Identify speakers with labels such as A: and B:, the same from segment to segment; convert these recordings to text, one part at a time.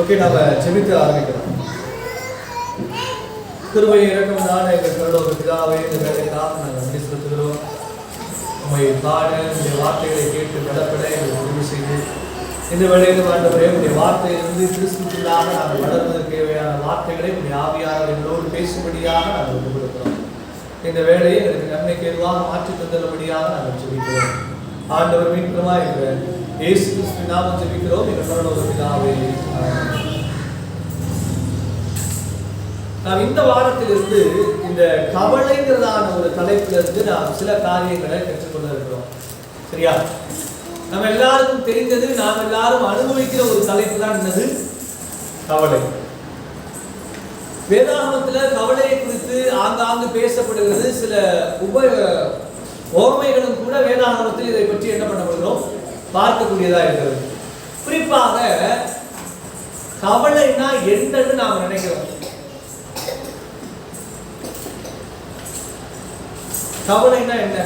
A: Okay, நாம ஜெபிக்க ஆரம்பிக்கலாம். கிருபை இரக்கம் நான எங்கள் கடவுள பிதாவே, இந்த வேலைக்காக நாங்கள் நன்றி செலுத்துகிறோம். உண்மை பாட இந்த வார்த்தைகளை கேட்டு நடப்பட எங்களுக்கு உதவி செய்து இந்த வேலையில் ஆண்டவரே உடைய வார்த்தையிலிருந்து கிறிஸ்துக்குள்ளாக நாங்கள் வளர்வதற்கு தேவையான வார்த்தைகளை உடைய ஆவியானவர் எங்களோடு பேசும்படியாக நாங்கள் ஒப்புக் கொடுக்கிறோம். இந்த வேலையை எங்களுக்கு நன்மைக்கு எதுவாக மாற்றி தந்தபடியாக நாங்கள் ஜெபிக்கிறோம். ஆண்டவர் மீட்புமா இருக்கிற இயேசு கிறிஸ்து நாமம் ஜெபிக்கிறோம். எங்கள் கடவுள பிதாவே. நாம் இந்த வாரத்திலிருந்து இந்த கவலைங்கிறதான ஒரு தலைப்பிலிருந்து நாம் சில காரியங்களை கற்றுக்கொள்ள இருக்கிறோம். சரியா? நம்ம எல்லாருக்கும் தெரிந்தது, நாம் எல்லாரும் அனுபவிக்கிற ஒரு தலைப்பு தான் என்னது? கவலை. வேதாகமத்துல கவலையை குறித்து ஆங்காங்கு பேசப்படுகிறது. சில ஓமைகளும் கூட வேதாகமத்தில் இதை பற்றி என்ன பண்ணப்படுகிறோம், பார்க்கக்கூடியதா இருக்கிறது. குறிப்பாக கவலைனா என்னன்னு நாம் நினைக்கிறோம். கவலைனா என்ன?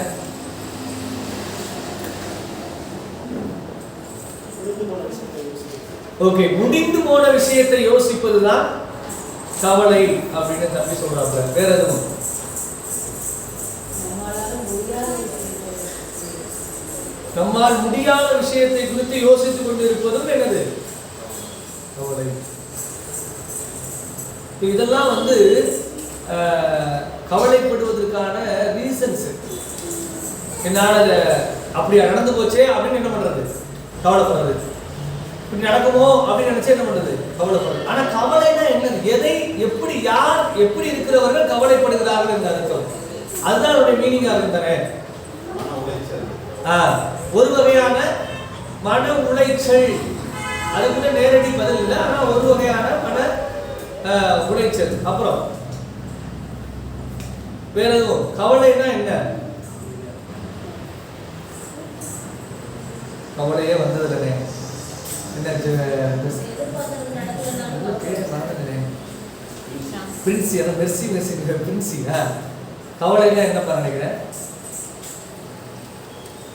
A: ஓகே, முடிந்து போன விஷயத்தை யோசிப்பதுதான் கவலை அப்படின்னு தம்பி சொல்றாங்க. வேற எதுவும்? நம்மால் முடியாத விஷயத்தை குறித்து யோசித்துக் கொண்டு இருப்பதும் என்னது? கவலை. இதெல்லாம் கவலைப்படுவதற்கான ரீசன்ஸ். என்னால அப்படியா நடந்து போச்சே அப்படின்னு என்ன பண்றது? கவலைப்படுறது. இப்படி நடக்குமோ அப்படின்னு நினைச்சு என்ன பண்றது? கவலைப்படுறது. ஆனா கவலைனா என்னது? எதை, எப்படி, யார், எப்படி இருக்கிறவர்கள் கவலைப்படுகிறார்கள் என்ற அர்த்தம். அதுதான் அவருடைய மீனிங்கா இருந்தானே. ஒரு வகையான மன உளைச்சல். அதுக்குள்ள நேரடி பதில் இல்லை, ஆனா ஒரு வகையான மன உளைச்சல். அப்புறம் வேற எதுவும்? கவலைனா என்ன? கவலையே வந்ததுலனே என்ன பிரின்சி, அதான் மெர்சி மெர்சி பிரின்சி. கவலைனா என்ன பண்ண நினைக்கிறேன்?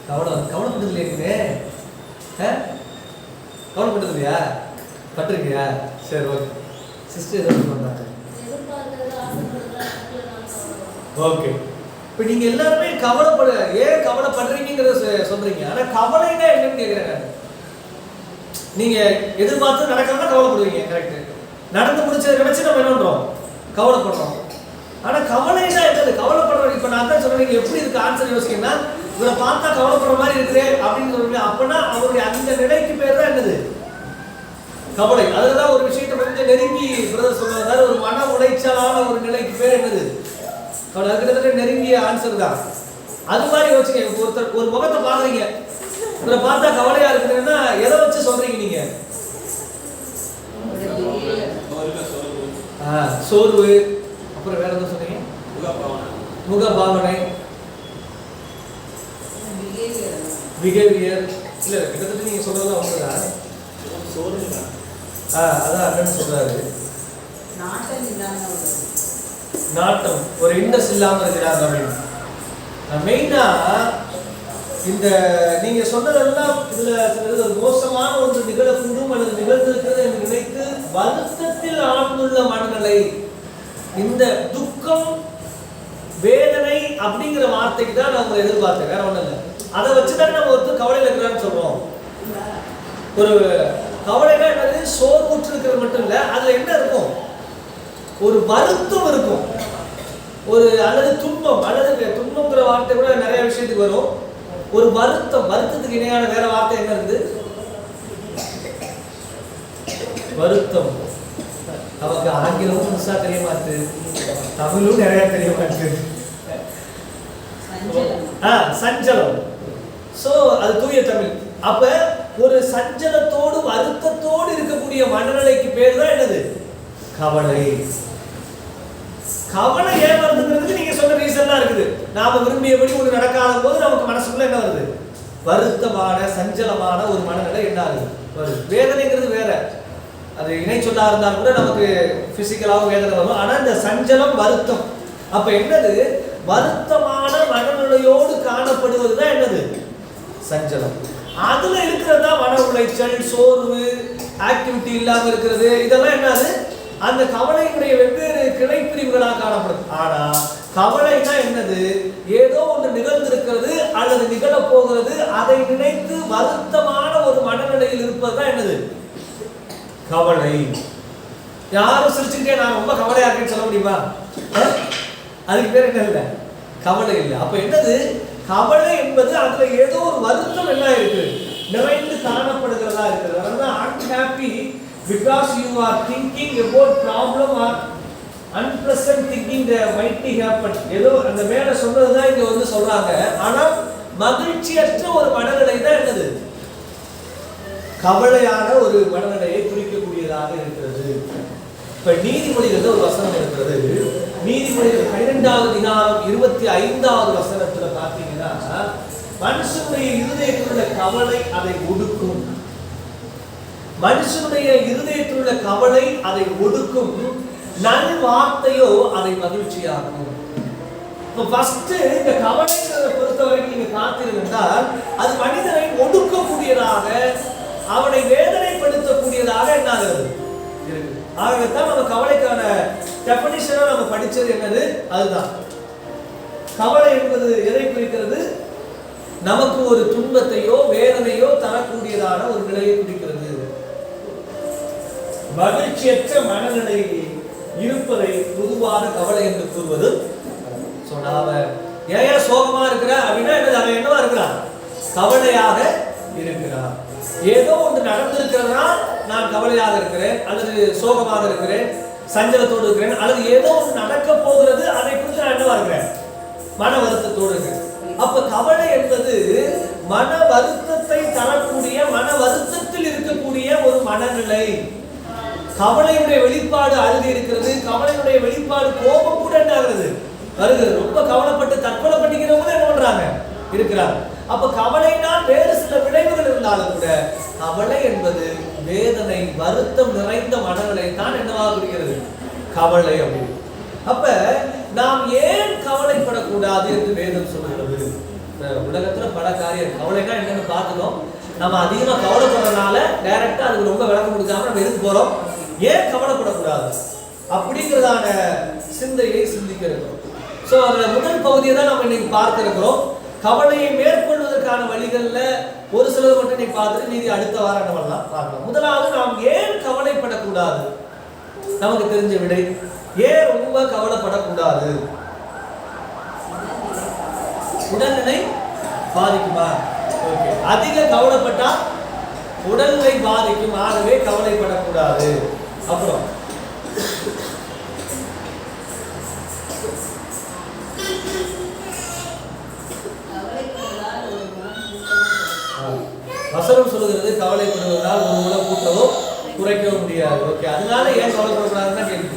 A: கவலைப்பட்டது இல்லையா? கவலைப்பட்டது இல்லையா? பட்டிருக்கியா? சரி, ஓகே. சிஸ்டர் ஏதாவது பண்றாங்க. ஓகே, இப்போ நீங்க எல்லாருமே ஏன் கவலைப்படுறீங்கிறத சொல்றீங்க. ஆனா கவலைனா என்னன்னு கேட்கிறேன். நீங்க எதிர்பார்த்து நடக்காம கவலைப்படுவீங்க. கரெக்ட். நடந்து முடிச்சதை நினைச்சு நம்ம என்ன பண்றோம்? கவலைப்படுறோம். ஆனா கவலைனா என்னது? கவலைப்படுறோம். இப்ப நான் தான் சொல்றேன், நீங்க எப்படி இதுக்கு ஆன்சர் யோசிக்கணும்னா, இவரை பார்த்தா கவலைப்படுற மாதிரி இருக்குது அப்படின்னு சொல்றீங்க. அப்பனா அவருடைய அந்த நிலைக்கு பேர் தான் என்னது? கவலை. அதுதான் ஒரு விஷயத்தை கொஞ்சம் நெருங்கி பிரதர் சொல்றாரு. ஒரு மன உளைச்சலான ஒரு நிலைக்கு பேர் என்னது? கவலை. அதுக்கிட்ட நெருங்கிய ஆன்சர் தான். அது மாதிரி யோசிங்க. ஒருத்தர் ஒரு முகத்தை பாக்குறீங்க, இவரை பார்த்தா கவலையா இருக்குதுன்னா எதை வச்சு சொல்றீங்க நீங்க? சோர்வு. அப்புறம் வேற எதுவும் சொன்னீங்க? முகபாவனை, பிஹேவியர். இல்ல, கிட்டத்தட்ட நீங்க சொல்றதா ஒண்ணுதான். அதான் அண்ணன் சொல்றாரு. நாட்டம், ஒரு இன்ட்ரெஸ்ட் இல்லாம இருக்கிறாங்க அப்படின்னு. மெயினா இந்த நீங்க சொன்னதெல்லாம் இதுல ஒரு மோசமான ஒன்று நிகழக்கூடும் அல்லது நிகழ்ந்திருக்கிறது என்று நினைத்து வருத்தத்தில் ஆழ்ந்துள்ள மனநிலை, இந்த துக்கம், வேதனை அப்படிங்கிற வார்த்தைக்கு தான் நம்ம எதிர்பார்த்தேன். வேற ஒண்ணும் இல்லை. அதை வச்சுதான் நம்ம ஒருத்தர் கவலையில் இருக்கிறான்னு சொல்றோம். ஒரு கவலைனா என்னது? சோர்வுற்று இருக்கிறது மட்டும் இல்லை, அதுல என்ன இருக்கும்? ஒரு வருத்தம் இருக்கும். ஒரு அல்லது துன்பம், அல்லது துன்பங்கிற வார்த்தை கூட நிறைய விஷயத்துக்கு வரும். ஒரு வருத்தம், வருத்தத்துக்கு இணையான வேற வார்த்தை என்ன இருக்குது? வருத்தம். நமக்கு ஆங்கிலமும் முழுசா தெரிய மாட்டு, தமிழும் நிறைய தெரிய மாட்டு. சஞ்சலம். சோ அது தூய தமிழ். அப்ப ஒரு சஞ்சலத்தோடு வருத்தத்தோடு இருக்கக்கூடிய மனநிலைக்கு பேர் தான் என்னது? கவலை. கவலை ஏன் வருதுங்கிறதுக்கு நீங்க சொன்ன ரீசன் தான் இருக்குது. நாம விரும்பியபடி ஒன்று நடக்காத போது நமக்கு மனசுக்குள்ள என்ன வருது? வருத்தமான, சஞ்சலமான ஒரு மனநிலை என்ன ஆகுது? வருது. வேதனைங்கிறது வேற, அது இணை சொல்லா இருந்தாலும் கூட நமக்கு பிசிக்கலாகவும் வேதனை வரும். ஆனா இந்த சஞ்சலம், வருத்தம், அப்ப என்னது? வருத்தமான மனநிலையோடு காணப்படுவது தான் என்னது? சஞ்சலம். அதுல இருக்கிறதா மன உளைச்சல், சோர்வு, ஆக்டிவிட்டி இல்லாம இருக்கிறது, இதெல்லாம் என்னது அந்த கவலையினுடைய வெவ்வேறு கிளை பிரிவுகளாக காணப்படும். ஆனா கவலைனா என்னது? ஏதோ ஒன்று நிகழ்ந்திருக்கிறது அல்லது நிகழ போகிறது, அதை நினைத்து வருத்தமான ஒரு மனநிலையில் இருப்பதுதான் என்னது கவலை. யாரும் சிரிச்சுக்கிட்டே நான் ரொம்ப கவலையா இருக்கேன்னு சொல்ல முடியுமா? அதுக்கு பேர் என்ன இல்லை, கவலை இல்லை. அப்ப என்னது கவலை என்பது அதுல ஏதோ ஒரு வருத்தம் என்ன இருக்கு, நிறைந்து காணப்படுகிறதா இருக்கிறது. அதனால unhappy because you are thinking about problem or unpleasant thinking that might happen. ஏதோ அந்த மேல சொன்னதுதான் இங்க வந்து சொல்றாங்க. ஆனா மகிழ்ச்சியற்ற ஒரு மனநிலை தான் என்னது கவலையான ஒரு மனநிலையை குறிக்கக்கூடியதாக இருக்கிறது. இப்ப நீதிமொழிகள் ஒரு வசனம் இருக்கிறது. நீதிமொழிகள் 12வது அதிகாரம் 25வது வசனத்துல பாத்தீங்கன்னா, மனுஷனுடைய இருதயத்தில் உள்ள கவலை அதை ஒடுக்கும். மனுஷனுடைய இருதயத்தில் உள்ள கவலை அதை ஒடுக்கும், நல் வார்த்தையோ அதை மகிழ்ச்சியாகும். இப்ப ஃபர்ஸ்ட் இந்த கவலைங்கிறத பொறுத்தவரைக்கும் நீங்க பார்த்தீர்கள், அது மனிதனை ஒடுக்கக்கூடியதாக, அவனை வேதனைப்படுத்தக்கூடியதாக என்ன ஆகிறது. ஆகத்தான் நம்ம கவலைக்கான டெஃபினிஷனை நம்ம படிச்சது என்னது, அதுதான். கவலை என்பது எதை குறிக்கிறது? நமக்கு ஒரு துன்பத்தையோ வேதனையோ தரக்கூடியதான ஒரு நிலையை குறிக்கிறது. மகிழ்ச்சியற்ற மனநிலை இருப்பதை பொதுவான கவலை என்று கூறுவது. சொன்னாவ ஏன் சோகமா இருக்கிற அப்படின்னா அவன் என்னவா இருக்கிறான், கவலையாக இருக்கிறான். ஏதோ ஒன்று நடந்திருக்கிறதா நான் கவலையாக இருக்கிறேன், அல்லது சோகமாக இருக்கிறேன், சஞ்சலத்தோடு இருக்கிறேன், அல்லது ஏதோ ஒன்று நடக்க போகிறது அதை குறித்து நான் என்னவா இருக்கிறேன், மன வருத்தத்தோடு இருக்கிறேன். அப்ப கவலை என்பது மன வருத்தத்தை தரக்கூடிய, மன வருத்தத்தில் இருக்கக்கூடிய ஒரு மனநிலை. கவலையுடைய வெளிப்பாடு அழுகை இருக்கிறது, கவலையுடைய வெளிப்பாடு கோபம் கூட என்ன ஆகுது வருகிறது. ரொம்ப கவலைப்பட்டு தற்கொலை பண்ணிக்கிறவங்க என்ன பண்றாங்க இருக்கிறாங்க. அப்ப கவலைனால் வேறு சில விளைவுகள் இருந்தாலும் கூட கவலை என்பது வேதனை வருத்தம் நிறைந்த மனநிலை தான் என்னவாக இருக்கிறது கவலை அப்படின்னு. அப்ப நாம் ஏன் கவலைப்படக்கூடாது என்று வேதம் சொல்கிறது. உலகத்துல பல காரியம் கவலைனா என்னன்னு பார்க்கணும். நம்ம அதிகமா கவலைப்படுறதுனால டைரக்டா அதுக்கு ரொம்ப விளக்கம் கொடுக்காம நம்ம எதுக்கு போறோம், ஏன் கவலைப்படக்கூடாது அப்படிங்கிறதான சிந்தையை சிந்திக்க இருக்கிறோம். ஸோ அதுல முதல் பகுதியை தான் நம்ம இன்னைக்கு பார்க்க இருக்கிறோம். கவலையை மேற்கொள்வதற்கான வழிகள்ல ஒரு சிலர் மட்டும் நீ பார்த்துட்டு மீதி அடுத்த வாரம் நம்மளாம் பார்க்கலாம். முதலாவது நாம் ஏன் கவலைப்படக்கூடாது, நமக்கு தெரிஞ்ச விடை. ஏன் ரொம்ப கவலைப்படக்கூடாது? உடல்நிலை பாதிக்குமா? ஓகே, அதிக கவலைப்பட்டா உடல்நிலை பாதிக்கும், ஆகவே கவலைப்படக்கூடாது. அப்புறம் வசனம் சொல்லுகிறது கவலைப்படுவதால் ஒரு முளை கூட்டவோ குறைக்கவும் முடியாது. ஓகே, அதனால ஏன் கவலைப்படக்கூடாதுன்னு கேள்வி.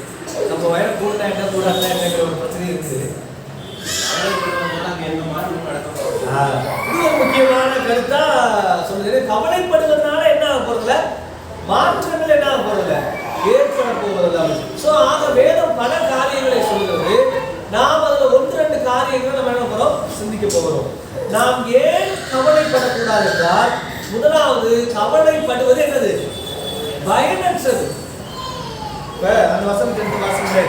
A: நம்ம வயல கூட்டா என்ன கூடாதுன்னா என்னங்கிற ஒரு பிரச்சனை இருக்குது. இது ஒரு முக்கியமான கருத்தா சொல்லுது. கவலைப்படுவதனால என்ன ஆக போறதில்ல, மாற்றங்கள் என்ன ஆக போறதில்ல, ஏற்பட போவதில்லை. ஸோ ஆக வேதம் பல காரியங்களை சொல்கிறது. நாம் அதுல ஒன்று ரெண்டு காரியங்களை நம்ம என்ன போறோம் சிந்திக்க போகிறோம். நாம் ஏன் கவலைப்படக்கூடாது என்றால், முதலாவது கவலைப்படுவது என்னது பயனற்றது. அந்த வசனம் தெரிஞ்ச வாசனை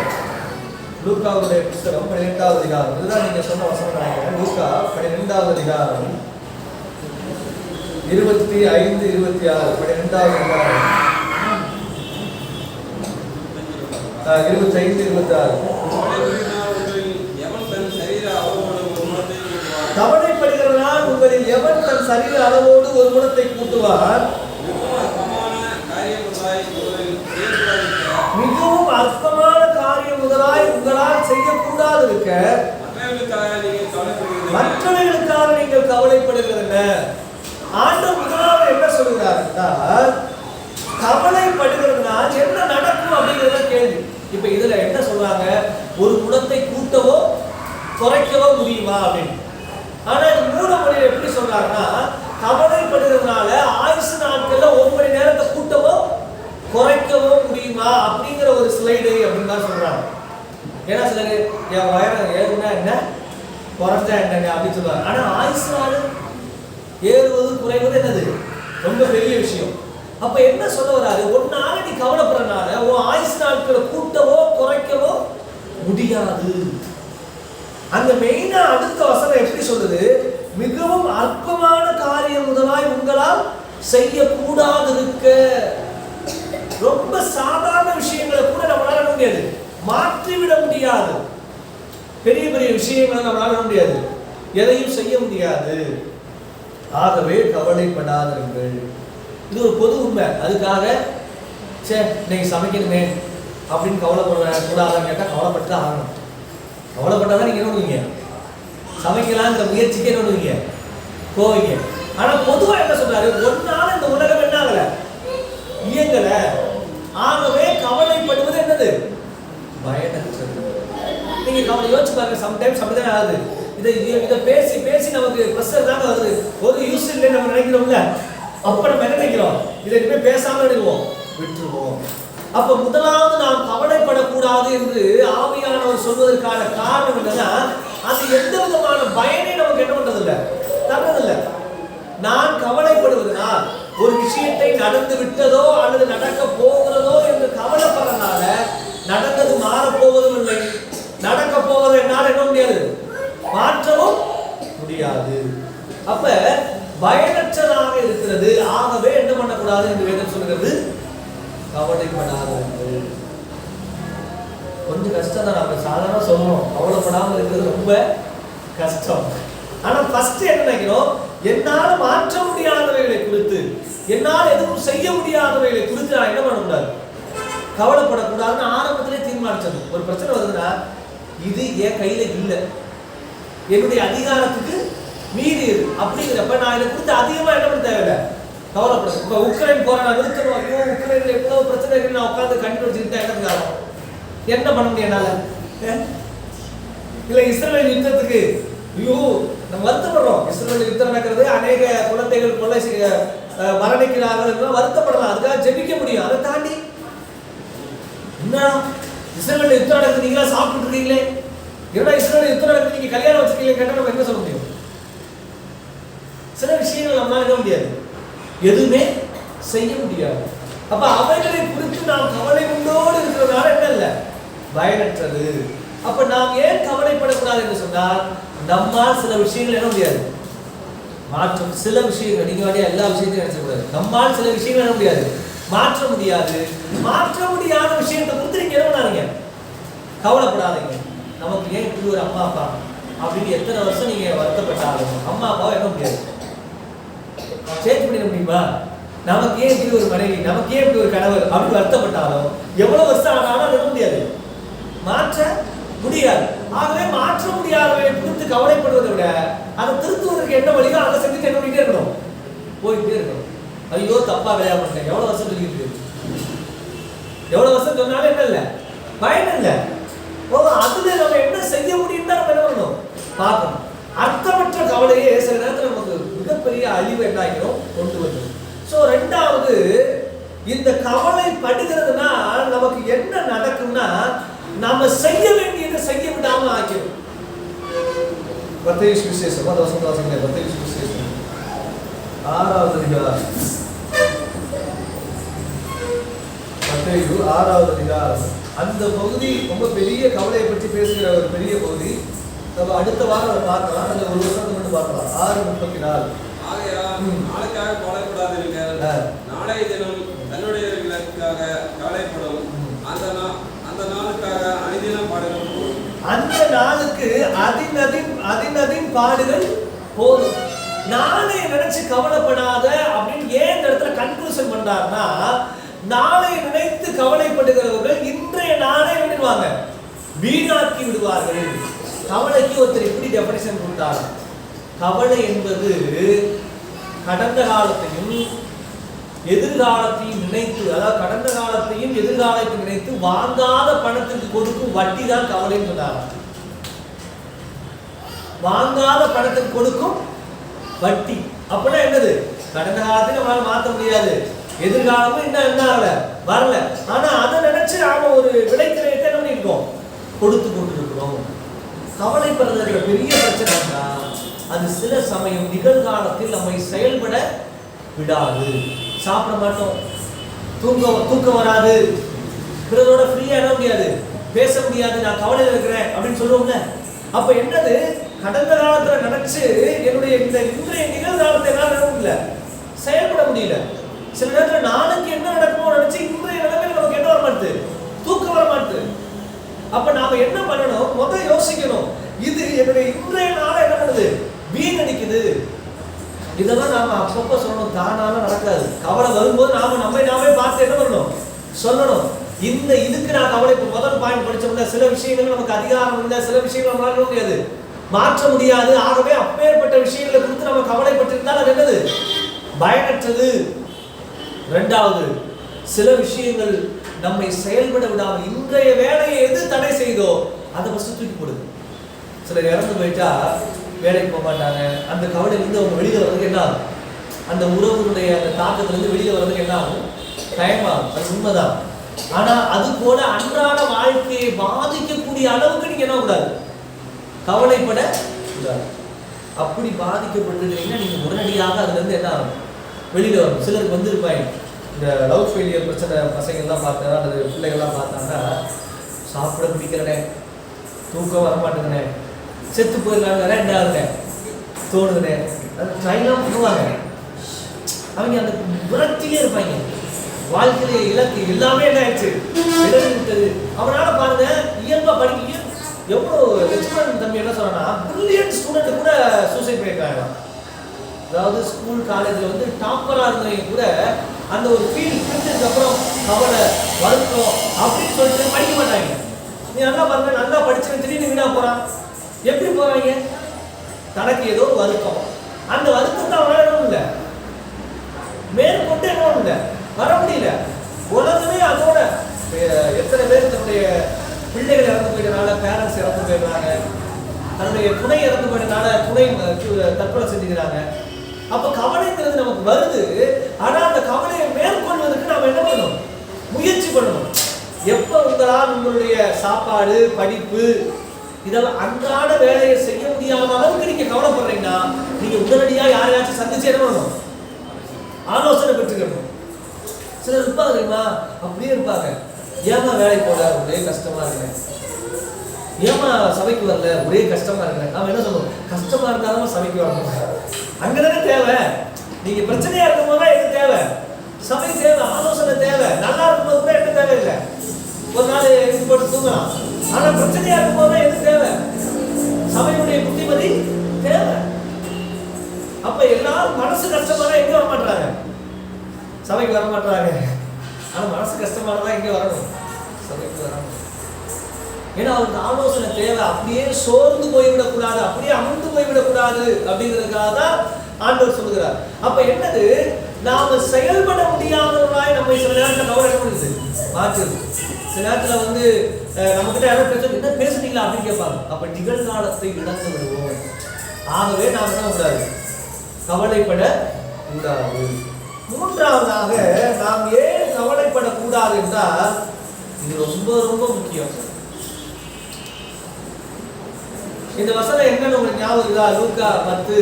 A: லூக்காவுடைய புத்தகம் 12வது அதிகாரம், இதுதான் நீங்க சொன்ன வசனம் நினைக்கிறேன். லூக்கா 12வது அதிகாரம் 25, 26, 12வது அதிகாரம் 25, 26. கவலைப்படுகிறனால் உங்களில் எவன் தன் சரீர அளவோடு ஒரு குணத்தை கூட்டுவார்? மிகவும் அற்பமான காரியம் முதலாய் உங்களால் செய்யக்கூடாது இருக்க மற்றவர்களுக்காக நீங்கள் கவலைப்படுகிறதில்லை. ஆண்டவர் முதலாவது என்ன சொல்கிறார் என்றால், கவலைப்படுகிறதுனால் என்ன நடக்கும் அப்படிங்கிறத கேள்வி. இப்ப இதுல என்ன சொல்றாங்க, ஒரு குணத்தை கூட்டவோ குறைக்கவோ முடியுமா அப்படின்னு. ஆனா இந்த மூல மொழியில எப்படி சொல்றாங்கன்னா, கவலைப்படுகிறதுனால ஆயுசு நாட்கள்ல 1 மணி நேரத்தை கூட்டவோ குறைக்கவோ முடியுமா அப்படிங்கிற ஒரு ஸ்லைடு அப்படின்னு தான் சொல்றாங்க. ஏன்னா சிலர் என் வயரம் ஏறுனா என்ன குறைஞ்சா என்ன அப்படின்னு சொல்லுவாங்க. ஆனா ஆயுசு நாள் ஏறுவது குறைவது என்னது ரொம்ப பெரிய விஷயம். அப்ப என்ன சொல்ல வராரு? ஒன்னால நீ கவலைப்படுறனால உன் ஆயுசு நாட்களை கூட்டவோ குறைக்கவோ முடியாது. அந்த மெயினா அடுத்த வசனம் எப்படி சொல்லுது? மிகவும் அற்பமான காரியம் முதலாய் உங்களால் செய்யக்கூடாது இருக்க. ரொம்ப சாதாரண விஷயங்களை கூட நம்மளால முடியாது, மாற்றிவிட முடியாது. பெரிய பெரிய விஷயங்களை நம்மளால முடியாது, எதையும் செய்ய முடியாது. ஆகவே கவலைப்படாதீர்கள். இது ஒரு பொது உண்மை. அதுக்காக சே இன்னைக்கு சமைக்கணுமே அப்படின்னு கவலைப்பட கூடாதான்னு கேட்டால் கவலைப்பட்டு தான் ஆகணும். கவலைப்பட்டாதான் நீங்க என்ன பண்ணுவீங்க? சமைக்கலாங்கிற முயற்சிக்கு என்ன பண்ணுவீங்க? போவீங்க. ஆனா பொதுவா என்ன சொல்றாரு? ஒன்னால இந்த உலகம் என்ன ஆகல, இயங்கல. ஆகவே கவலைப்படுவது என்னது? பயனற்றது. நீங்க கவலை யோசிச்சு பாருங்க. சம்டைம்ஸ் அப்படிதான் ஆகுது. இதை பேசி பேசி நமக்கு ப்ரெஷர் தாங்க வருது. ஒரு யூஸ் இல்லை நம்ம நினைக்கிறோம்ல, அப்ப நம்ம என்ன நினைக்கிறோம்? இதை இனிமே பேசாம நினைவோம், விட்டுருவோம். அப்ப முதலாவது நாம் கவலைப்படக்கூடாது என்று ஆவியானவர் சொல்வதற்கான காரணம் என்னன்னா, அது எந்த விதமான பயனை நமக்கு என்ன பண்றதில்லை, தர்றதில்லை. நான் கவலைப்படுவதனால் ஒரு விஷயத்தை நடந்து விட்டதோ அல்லது நடக்க போகிறதோ என்று கவலைப்படுறதுனால நடந்தது மாறப்போவதும் இல்லை, நடக்க போவதை என்னால் என்ன முடியாது, மாற்றவும் முடியாது. அப்ப பயனற்றதாக இருக்கிறது. ஆகவே என்ன பண்ணக்கூடாது என்று வேதம் சொல்கிறது? கவலைப்படாதீர்கள். கொஞ்சம் கஷ்டம் தான். நம்ம சாதாரண சொல்லணும், கவலைப்படாமல் இருக்கிறது ரொம்ப கஷ்டம். ஆனா ஃபர்ஸ்ட் என்ன நினைக்கிறோம்? என்னால் மாற்ற முடியாதவைகளை குறித்து, என்னால் எதுவும் செய்ய முடியாதவைகளை குறித்து நான் என்ன பண்ணக்கூடாது, கவலைப்படக்கூடாதுன்னு ஆரம்பத்திலே தீர்மானிச்சது. ஒரு பிரச்சனை வருதுன்னா, இது என் கையில இல்லை, என்னுடைய அதிகாரத்துக்கு மீறி அப்படிங்கிறப்ப நான் இதை குறித்து அதிகமா என்ன பண்ண தேவையில்லை, கவலைப்படும். இப்ப உக்ரைன் போற நான் நிறுத்தணும், ஐயோ உக்ரைன்ல எவ்வளவு பிரச்சனை இருக்கு, நான் உட்காந்து கண்டுபிடிச்சுக்கிட்டேன் என்ன பண்ண முடியும் என்னால? இல்ல இஸ்ரேல் யுத்தத்துக்கு ஐயோ நம்ம வருத்தப்படுறோம். இஸ்ரேல் யுத்தம் நடக்கிறது, அநேக குழந்தைகள் கொலை மரணிக்கிறார்கள், வருத்தப்படலாம், அதுக்காக ஜெபிக்க முடியும். அதை தாண்டி என்ன இஸ்ரேல் யுத்தம் நடக்குது, நீங்களா சாப்பிட்டு இருக்கீங்களே, என்னடா இஸ்ரேல் யுத்தம் நடக்குது, நீங்க கல்யாணம் வச்சிருக்கீங்களே கேட்டா நம்ம என்ன சொல்ல முடியும்? சில விஷயங்கள் நம்மளால என்ன முடியாது, எதுவுமே செய்ய முடியாது. அப்ப அவைகளை குறித்து நாம் கவலை கொண்டோடு இருக்கிறதுனால என்ன இல்லை, பயனற்றது. அப்ப நாம் ஏன் கவலைப்படக்கூடாது என்று சொன்னால், நம்மால் சில விஷயங்கள் என்ன முடியாது, மாற்றம். சில விஷயங்கள், நீங்க வேண்டிய எல்லா விஷயத்தையும் நினைச்சக்கூடாது. நம்மால் சில விஷயங்கள் என்ன முடியாது, மாற்ற முடியாது. மாற்ற முடியாத விஷயத்தை குறித்து நீங்க என்ன பண்ணாதீங்க, கவலைப்படாதீங்க. நமக்கு ஏன் இப்படி ஒரு அம்மா அப்பா அப்படின்னு எத்தனை வருஷம் நீங்க வருத்தப்பட்டாலும் அம்மா அப்பாவை என்ன முடியாது, சேஞ்ச் பண்ணிட முடியுமா? நமக்கு ஏன் இப்படி ஒரு மனைவி, நமக்கு ஏன் இப்படி ஒரு கணவர் அப்படின்னு வருத்தப்பட்டாலும் எவ்வளவு வருஷம் ஆனாலும் அது என்ன முடியாது, மாற்ற முடியாது. ஆகவே மாற்ற முடியாதவை குறித்து கவலைப்படுவதை விட அதை திருத்துவதற்கு என்ன வழியோ அதை செஞ்சுட்டு என்ன பண்ணிட்டே இருக்கணும், போயிட்டே இருக்கணும். ஐயோ தப்பா கல்யாணம் பண்ணிட்டேன், எவ்வளவு வருஷம் சொல்லிட்டு இருக்கு, எவ்வளவு வருஷம் சொன்னாலும் என்ன இல்லை, பயன் இல்லை. அதுல நம்ம என்ன செய்ய முடியும் தான் நம்ம என்ன பண்ணணும், பார்க்கணும். அர்த்தமற்ற கவலையே சில நேரத்தில் நமக்கு மிகப்பெரிய அழிவு என்ன ஆகிடும், கொண்டு வந்து. சோ ரெண்டாவது, இந்த கவலை படுகிறதுனா நமக்கு என்ன நடக்கும்னா, நாம செய்ய வேண்டியதை செய்ய விடாம ஆக்கிடும். மத்தேயு சுவிசேஷம் அந்த வசனத்தை வாசிங்க. மத்தேயு சுவிசேஷம் 6வது அதிகாரம், மத்தேயு 6வது அதிகாரம். அந்த பகுதி ரொம்ப பெரிய கவலையை பற்றி பேசுகிற ஒரு பெரிய பகுதி. நம்ம அடுத்த வாரம் அதை பார்க்கலாம், அல்லது ஒரு வருஷத்துக்கு மட்டும் பார்க்கலாம். 6:34.
B: நாளைக்காக கவலைப்படாதீர்கள், நாளைய தினம் தன்னுடையவர்களுக்காக கவலைப்படும், அந்த நாளுக்காக அனுதினம் பாடுகள் போதும்.
A: அந்த நாளுக்கு அதின் பாடுகள் போதும். நாளை நினைச்சு கவலைப்படாத அப்படின்னு ஏன் இந்த இடத்துல கன்க்ளூஷன் பண்றாருன்னா, நாளை நினைத்து கவலைப்படுகிறவர்கள் இன்றைய நாளை விடுவாங்க, வீணாக்கி விடுவார்கள். கவலைக்கு ஒருத்தர் இப்படி டெஃபினிஷன் கொடுத்தார். கவலை என்பது கடந்த காலத்தையும் எதிர்காலத்தையும் நினைத்து, அதாவது கடந்த காலத்தையும் எதிர்காலத்தையும் நினைத்து வாங்காத பணத்திற்கு கொடுக்கும் வட்டி தான் கவலைன்னு சொன்னார். வாங்காத பணத்திற்கு கொடுக்கும் வட்டி அப்படின்னா என்னது, கடந்த காலத்தையும் நம்மளால மாற்ற முடியாது, எதிர்காலமும் இன்னும் என்ன ஆகல, வரல. ஆனா அதை நினைச்சு நாம ஒரு விளைத்திரையத்தை என்ன பண்ணிருக்கோம், கொடுத்து கொண்டிருக்கிறோம். கவலைப்படுறதுல பெரிய பிரச்சனைனா, அது சில சமயம் நிகழ்காலத்தில் நம்மை செயல்பட விடாது. சாப்பிட மாட்டோம், தூக்கம் வராது, பிறரோட ஃப்ரீயா என்ன முடியாது, பேச முடியாது, நான் கவலையில் இருக்கிறேன் அப்படின்னு சொல்லுவோம்ல. அப்ப என்னது, கடந்த காலத்துல நினைச்சு என்னுடைய இந்த இன்றைய நிகழ்காலத்தை எல்லாம் நினைக்க முடியல, செயல்பட முடியல. சில நேரத்துல நாளைக்கு என்ன நடக்குமோ நினைச்சு இன்றைய நிலைமையில நமக்கு என்ன வர மாட்டுது, தூக்கம் வர மாட்டுது. அப்ப நாம என்ன பண்ணணும், முதல் யோசிக்கணும், இது என்னுடைய இன்றைய நாளை என்ன பண்ணுது, வீணடிக்குது. இதெல்லாம் நாம அப்பப்போ சொல்லணும், தானால நடக்காது. கவலை வரும்போது நாமே பார்த்து என்ன பண்ணணும், சொல்லணும். இதுக்கு நான் கவலை. முதல் பாயிண்ட் படிச்சோம்ல, சில விஷயங்கள் நமக்கு அதிகாரம் இல்லை, சில விஷயங்கள் நம்மளால முடியாது, மாற்ற முடியாது. ஆகவே அப்பேற்பட்ட விஷயங்களை குறித்து நம்ம கவலைப்பட்டிருந்தால் அது என்னது, பயனற்றது. இரண்டாவது, சில விஷயங்கள் நம்மை செயல்பட விடாமல் இன்றைய வேலையை எது தடை செய்தோ அதை ஃபர்ஸ்ட் தூக்கி போடுது. சிலர் இறந்து போயிட்டா வேலைக்கு போக மாட்டாங்க. அந்த கவலையிலிருந்து அவங்க வெளியில வர்றதுக்கு என்ன ஆகும், அந்த உறவுடைய அந்த தாக்கத்திலிருந்து வெளியில வர்றதுக்கு என்ன ஆகும், டைம் ஆகும். அது உண்மைதான். ஆனா அது போல அன்றாட வாழ்க்கையை பாதிக்கக்கூடிய அளவுக்கு நீங்க என்ன கூடாது, கவலைப்பட கூடாது. அப்படி பாதிக்கப்பட்டிருக்கிறீங்கன்னா நீங்க உடனடியாக அதுல இருந்து என்ன ஆகும், வெளியில வரும். சிலருக்கு வந்து இருப்பாங்க, இந்த லவ் ஃபெயிலியர் பிரச்சனை பசங்கள்லாம் பார்த்தா அல்லது பிள்ளைகள்லாம் பார்த்தாங்கன்னா, சாப்பிட பிடிக்கிறனே, தூக்கம் வரமாட்டேங்கண்ணே, செத்து போயிடலாங்க, என்ன ஆகுங்க தோணுதுனே, அது ட்ரைலாம் பண்ணுவாங்க. அவங்க அந்த விரக்தியிலே இருப்பாங்க. வாழ்க்கையில இலக்கு எல்லாமே என்ன ஆயிடுச்சு, இழந்து விட்டது. அவனால பாருங்க இயல்பா படிக்க எவ்வளோ லட்சுமணன் தம்பி என்ன சொல்றான்னா, பிரில்லியன்ட் ஸ்டூடெண்ட் கூட சூசைட் பண்ணியிருக்காங்க. அதாவது ஸ்கூல் காலேஜில் வந்து டாப்பராக இருந்தவங்க கூட அந்த ஒரு ஃபீல் பிரிஞ்சதுக்கு அப்புறம் கவலை வருத்தம் அப்படின்னு சொல்லிட்டு படிக்க மாட்டாங்க. நீ நல்லா பாருங்க, நல்லா படிச்சு திடீர்னு வீணா போறான். எப்படி போறாங்க, தனக்கு ஏதோ வருத்தம், அந்த வருத்தத்தை அவனால என்ன இல்லை, மேற்கொண்டு என்ன இல்லை, வர முடியல. உலகமே அதோட எத்தனை பேர் தன்னுடைய பிள்ளைகள் இறந்து போயிட்டனால பேரண்ட்ஸ் இறந்து போயிடுறாங்க, தன்னுடைய துணை இறந்து போயிட்டனால துணை தற்கொலை செஞ்சுக்கிறாங்க. அப்ப கவலைங்கிறது நமக்கு வருது. ஆனா அந்த கவலையை மேற்கொள்வதற்கு நாம என்ன பண்ணணும், முயற்சி பண்ணணும். எப்ப உங்களால் உங்களுடைய சாப்பாடு, படிப்பு, இதெல்லாம் அன்றாட வேலையை செய்ய முடியாத அளவுக்கு நீங்க கவலைப்படுறீங்கன்னா, நீங்க உடனடியா யாரையாச்சும் சந்திச்சு என்ன பண்ணணும், ஆலோசனை பெற்றுக்கணும். சிலர் இருப்பாங்க தெரியுமா, அப்படியே இருப்பாங்க, ஏமா வேலைக்கு போல, ஒரே கஷ்டமா இருக்கிறேன், ஏமா சபைக்கு வரல, ஒரே கஷ்டமா இருக்கிறேன். நாம என்ன சொல்லுவோம், கஷ்டமா இருந்தாலும் சபைக்கு வரணும், அங்கதானே தேவை. நீங்க பிரச்சனையா இருக்கும் போதுதான் எது தேவை, சபை தேவை, ஆலோசனை தேவை. நல்லா இருக்கும்போது கூட என்ன தேவையில்லை, ஒரு நாள் இது போட்டு தூங்கலாம். ஆனா பிரச்சனையா இருக்கும் போதுதான் எது தேவை, சபையுடைய புத்திமதி தேவை. அப்ப எல்லாரும் மனசு கஷ்டமாதான் எங்க வர மாட்டாங்க, சபைக்கு வர மாட்டாங்க. ஆனா மனசு கஷ்டமானதான் எங்க வரணும், சபைக்கு வரணும். ஏன்னா அவருக்கு ஆலோசனை தேவை. அப்படியே சோர்ந்து போய்விடக்கூடாது, அப்படியே அமர்ந்து போய்விடக்கூடாது அப்படிங்கிறதுக்காக தான் ஆண்டவர் சொல்லுகிறார். அப்ப என்னது, நாம செயல்பட முடியாதவர்களாய் நம்ம சில நேரத்தில் கவலை பண்ணுது மாற்றுது. சில நேரத்துல வந்து நம்ம கிட்ட யாரும் என்ன பேசுனீங்களா அப்படின்னு கேட்பாங்க. அப்ப நிகழ்காலத்தை இழந்து விடுவோம். ஆகவே நாம் என்ன கூடாது, கவலைப்பட கூடாது. மூன்றாவதாக நாம் ஏன் கவலைப்படக்கூடாது என்றால், இது ரொம்ப ரொம்ப முக்கியம். இந்த வசனம் என்னன்னு உங்களுக்கு ஞாபகம் இருக்கா? லூக்கா 10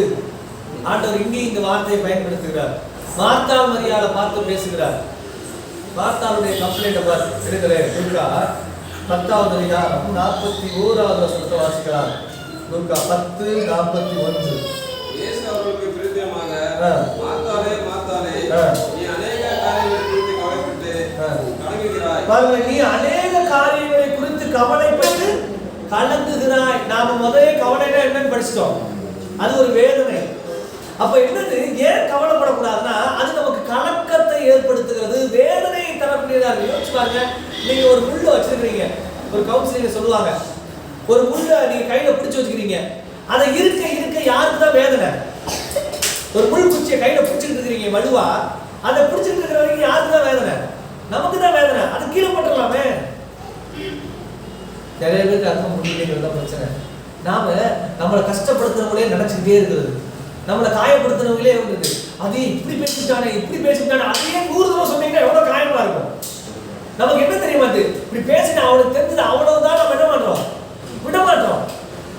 A: ஆண்டவர் இங்கே இந்த வார்த்தையை பயன்படுத்துகிறார். மார்த்தாள் மரியாதை பார்த்து பேசுகிறார். மார்த்தாளுடைய கம்ப்ளைண்ட் எடுக்கிறேன். லூக்கா 10வது அதிகாரம் 41வது வசனத்தை வாசிக்கலாம். லூக்கா 10:41.
B: இயேசு அவர்களுக்கு பிரதியமாக, மார்த்தாளே மார்த்தாளே, நீ அநேக காரியங்களை குறித்து கவலைப்பட்டு கலங்குகிறாய்.
A: பாருங்க, நீ அநேக காரியங்களை குறித்து கவலைப்பட்டு கலங்குகிறாய். நாம முதலே கவலைனா என்னன்னு படிச்சிட்டோம், அது ஒரு வேதனை. அப்ப என்னது, ஏன் கவலைப்படக்கூடாதுன்னா, அது நமக்கு கலக்கத்தை ஏற்படுத்துகிறது, வேதனையை தரக்கூடியதா இருக்கு. யோசிச்சு பாருங்க, நீங்க ஒரு முள்ளு வச்சிருக்கீங்க, ஒரு கவுன்சிலிங்ல சொல்லுவாங்க, ஒரு முள்ளை நீங்க கையில பிடிச்சு வச்சுக்கிறீங்க, அதை இருக்க இருக்க யாருக்கு தான் வேதனை? ஒரு முள் குச்சியை கையில பிடிச்சிட்டு இருக்கிறீங்க வலுவா, அதை பிடிச்சிட்டு இருக்கிற வரைக்கும் யாருக்கு தான் வேதனை? நமக்கு தான் வேதனை. அது கீழே போட்டுடலாமே. நிறைய பேருக்கு அர்த்தம் முடியலைங்கிறது தான் பிரச்சனை. நாம நம்மளை கஷ்டப்படுத்துறவங்களே நினைச்சுக்கிட்டே இருக்கிறது, நம்மளை காயப்படுத்துறவங்களே இருந்தது. அது இப்படி பேசிட்டானே இப்படி பேசிட்டானே, அதையே 100 தடவை சொன்னீங்கன்னா எவ்வளவு காயமா இருக்கும். நமக்கு என்ன தெரியுமா, இப்படி பேசினா அவனுக்கு தெரிஞ்சது அவ்வளவுதான், நம்ம என்ன பண்றோம், விட மாட்டோம்.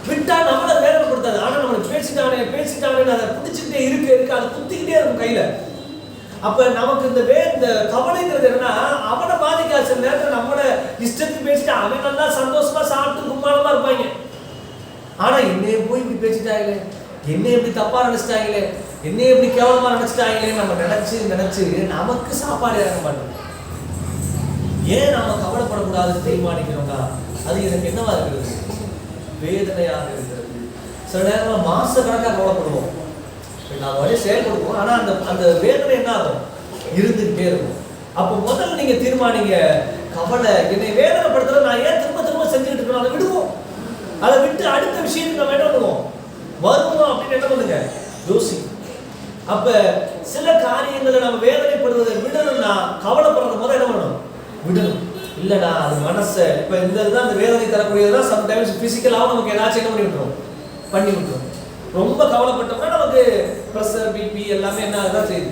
A: விட்டா நம்மளை வேதனைப்படுத்தாது. ஆனா நம்மளுக்கு பேசிட்டானே பேசிட்டானேன்னு அதை பிடிச்சிக்கிட்டே இருக்க அதை குத்திக்கிட்டே இருக்கும் கையில. அப்ப நமக்கு இந்த கவலைங்கிறது என்னன்னா, அவனை பாதிக்காது. சில நேரத்தில் நம்மள இஷ்டத்துக்கு பேசிட்டு அவன் நல்லா சந்தோஷமா சாப்பிட்டு கும்மாளமா இருப்பாங்க. ஆனா என்னைய போய் இப்படி பேசிட்டாங்களே, என்னைய இப்படி தப்பா நினைச்சிட்டாங்களே, என்னைய இப்படி கேவலமா நினைச்சிட்டாங்களே நம்ம நினைச்சு நமக்கு சாப்பாடு இறங்க மாட்டோம். ஏன் நாம கவலைப்படக்கூடாதுன்னு தீர்மானிக்கிறோம்னா, அது எனக்கு என்னவா இருக்கிறது? வேதனையாக இருக்கிறது. சில நேரம் மாச கணக்காக கவலைப்படுவோம், நாங்கள் வரையும் செயல்படுவோம். ஆனா அந்த வேதனை என்ன ஆகும்? இருந்துகிட்டே இருக்கும். அப்போ முதல்ல நீங்க தீர்மானிங்க, கவலை என்னை வேதனைப்படுத்துற நான் ஏன் திரும்ப செஞ்சுக்கிட்டு இருக்கணும்? அதை விடுவோம். அதை விட்டு அடுத்த விஷயத்துக்கு நம்ம என்ன பண்ணுவோம்? வருவோம் அப்படின்னு என்ன பண்ணுங்க? யோசி. அப்ப சில காரியங்களை நம்ம வேதனைப்படுவதை விடணும்னா, கவலைப்படுறது முதல்ல என்ன பண்ணணும்? விடணும். இல்லடா அது மனசை இப்ப இந்த இதுதான் அந்த வேதனை தரக்கூடியதுதான். சம்டைம்ஸ் பிசிக்கலாகவும் நமக்கு ஏதாச்சும் என்ன பண்ணி விட்டுரும். ரொம்ப கவலைப்பட்டோம்னா நமக்கு பிரஷர், பிபி எல்லாமே என்ன ஆகுதான் செய்யுது?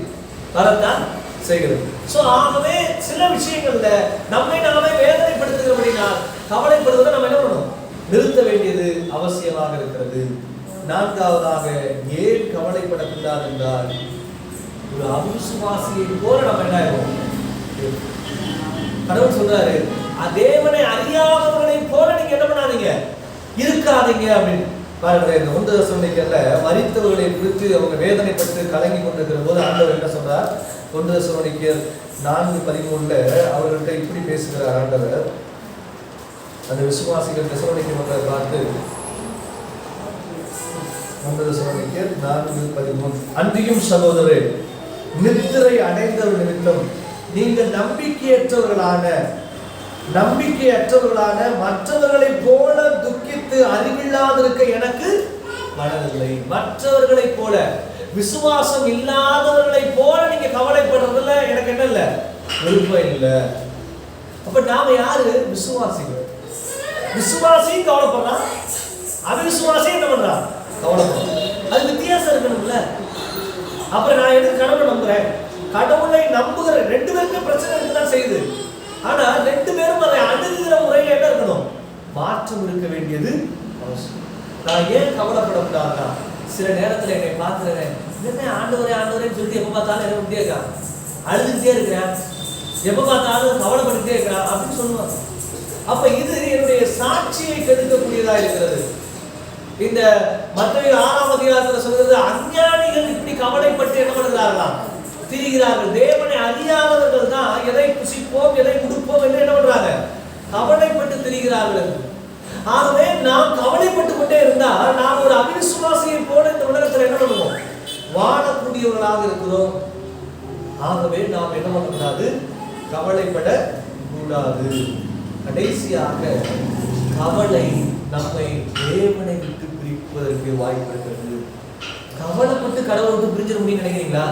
A: வரத்தான் செய்கிறது. ஸோ ஆகவே சில விஷயங்கள்ல நம்மை நாமே வேதனைப்படுத்துகிறபடினா கவலைப்படுவதை நம்ம என்ன பண்ணணும்? நிறுத்த வேண்டியது அவசியமாக இருக்கிறது. நான்காவதாக, ஏன் கவலைப்படக்கூடாது என்றால், ஒரு அவிசுவாசியை போல நம்ம என்ன ஆகும்? கடவுள் சொல்றாரு, தேவனை அறியாதவர்களை போல நீங்க என்ன பண்ணாதீங்க, இருக்காதீங்க அப்படின்னு பாருங்க. இந்த 1 தெசலோனிக்கேயர்ல மரித்தவர்களை குறித்து அவங்க வேதனைப்பட்டு கலங்கி கொண்டிருக்கிற போது ஆண்டவர் என்ன சொல்றார்? 1 தெசலோனிக்கேயர் 4:13 அவர்கள்ட்ட இப்படி பேசுகிறார் ஆண்டவர். அந்த விசுவாசிகள் தெசலோனிக்கே மக்களை பார்த்து 1 தெசலோனிக்கேயர் 4:13, அன்றியும் சகோதரரே, நித்திரை அடைந்தவர் நிமித்தம் நீங்கள் நம்பிக்கையற்றவர்களான மற்றவர்களை போல துக்கித்து அறிவில்லாதிருக்க எனக்கு மனதில்லை. மற்றவர்களை போல, விசுவாசம் இல்லாதவர்களை போல நீங்க கவலைப்படுறதுல எனக்கு என்ன இல்லை? விருப்பம் இல்லை. அப்ப நாம யாரு? விசுவாசிகள். விசுவாசியும் கவலைப்படுறான், அவிசுவாசியும் என்ன பண்றான்? கவலைப்படுறான். அது வித்தியாசம் இருக்கணும்ல. அப்புறம் நான் எதுக்கு கடவுளை நம்புறேன்? கடவுளை நம்புகிற 2 பேருக்குமே பிரச்சனை இருக்குதான் செய்யுது. ஆனா 2 பேரும் அதை அணுகுகிற முறையில் என்ன இருக்கணும்? மாற்றம் இருக்க வேண்டியது அவசியம். நான் ஏன் கவலைப்படக்கூடாதுன்னா, சில நேரத்தில் என்னை பார்க்கிறேன், என்ன ஆண்டவரேன்னு சொல்லி எப்ப பார்த்தாலும் என்ன பண்ணிட்டே இருக்கான், அழுதுகிட்டே இருக்கிறேன், எப்ப பார்த்தாலும் கவலைப்பட்டுட்டே இருக்கிறான் அப்படின்னு சொல்லுவாங்க. அப்ப இது என்னுடைய சாட்சியை கெடுக்கக்கூடியதா இருக்கிறது. இந்த மத்தேயு 6ஆம் அதிகாரத்தில் சொல்றது, அஞ்ஞானிகள் இப்படி கவலைப்பட்டு என்ன பண்ணுகிறார்களாம்? திரிகிறார்கள். தேவனை அறியாதவர்கள் தான் எதை புசிப்போம், எதை உடுப்போம் என்று என்ன பண்றாங்க? கவலைப்பட்டு திரிகிறார்கள். ஆகவே நாம் கவலைப்பட்டு கொண்டே இருந்தால் நாம் ஒரு அவிசுவாசியை போல இந்த உலகத்தில் என்ன பண்ணுவோம்? வாழக்கூடியவர்களாக இருக்கிறோம். ஆகவே நாம் என்ன பண்ணக்கூடாது? கவலைப்பட கூடாது. கடைசியாக, கவலை நம்மை தேவனை விட்டு பிரிப்பதற்கு வாய்ப்பு இருக்கிறது. கவலைப்பட்டு கடவுளை விட்டு பிரிஞ்சிட முடியும் நினைக்கிறீங்களா?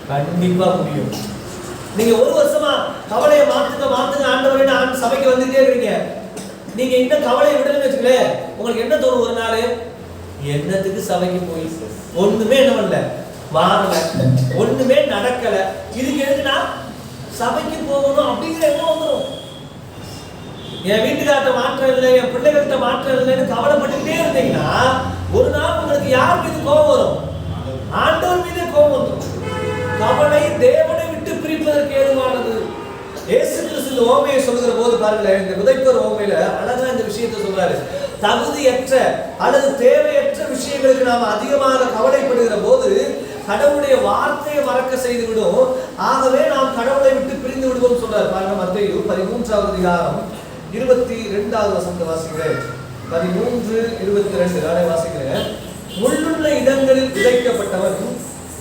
A: கண்டிப்பா முடியும். நீங்க 1 வருஷமா கவலையை மாத்துங்க ஆண்டவரே நான் சபைக்கு வந்துட்டே இருக்கீங்க. நீங்க இந்த கவலையை விடலன்னு வச்சுக்கல, உங்களுக்கு என்ன தோணும்? ஒரு நாள் என்னத்துக்கு சபைக்கு போய் ஒண்ணுமே என்ன பண்ணல, மாறல, ஒண்ணுமே நடக்கல, இதுக்கு எதுக்குன்னா சபைக்கு போகணும் அப்படிங்கிற எண்ணம் வந்துடும். என் வீட்டுக்கார்ட்ட மாற்றம் இல்லை, என் பிள்ளைகள்கிட்ட மாற்றம் இல்லைன்னு கவலைப்பட்டுக்கிட்டே இருந்தீங்கன்னா ஒரு நாள் உங்களுக்கு யார் மீது கோபம் வரும்? ஆண்டவர் மீதே கோபம் வந்துடும். கவலை தேவனை விட்டு பிரிப்பதற்கு ஏதுவானது. இயேசு கிறிஸ்து இந்த ஓமையை சொல்லுகிற போது பாருங்களேன், இந்த விதைப்பர் ஓமையில அழகா இந்த விஷயத்தை சொல்றாரு. தகுதியற்ற அல்லது தேவையற்ற விஷயங்களுக்கு நாம் அதிகமாக கவலைப்படுகிற போது கடவுளுடைய வார்த்தையை மறக்க செய்து விடும். ஆகவே நாம் கடவுளை விட்டு பிரிந்து விடுவோம் சொல்றாரு. பாருங்க, மத்தேயு 13ஆம் அதிகாரம் 22வது வசனத்தை வாசிக்கிறேன். 13:22 நானே வாசிக்கிறேன். முள்ளுள்ள இடங்களில் விதைக்கப்பட்டவன்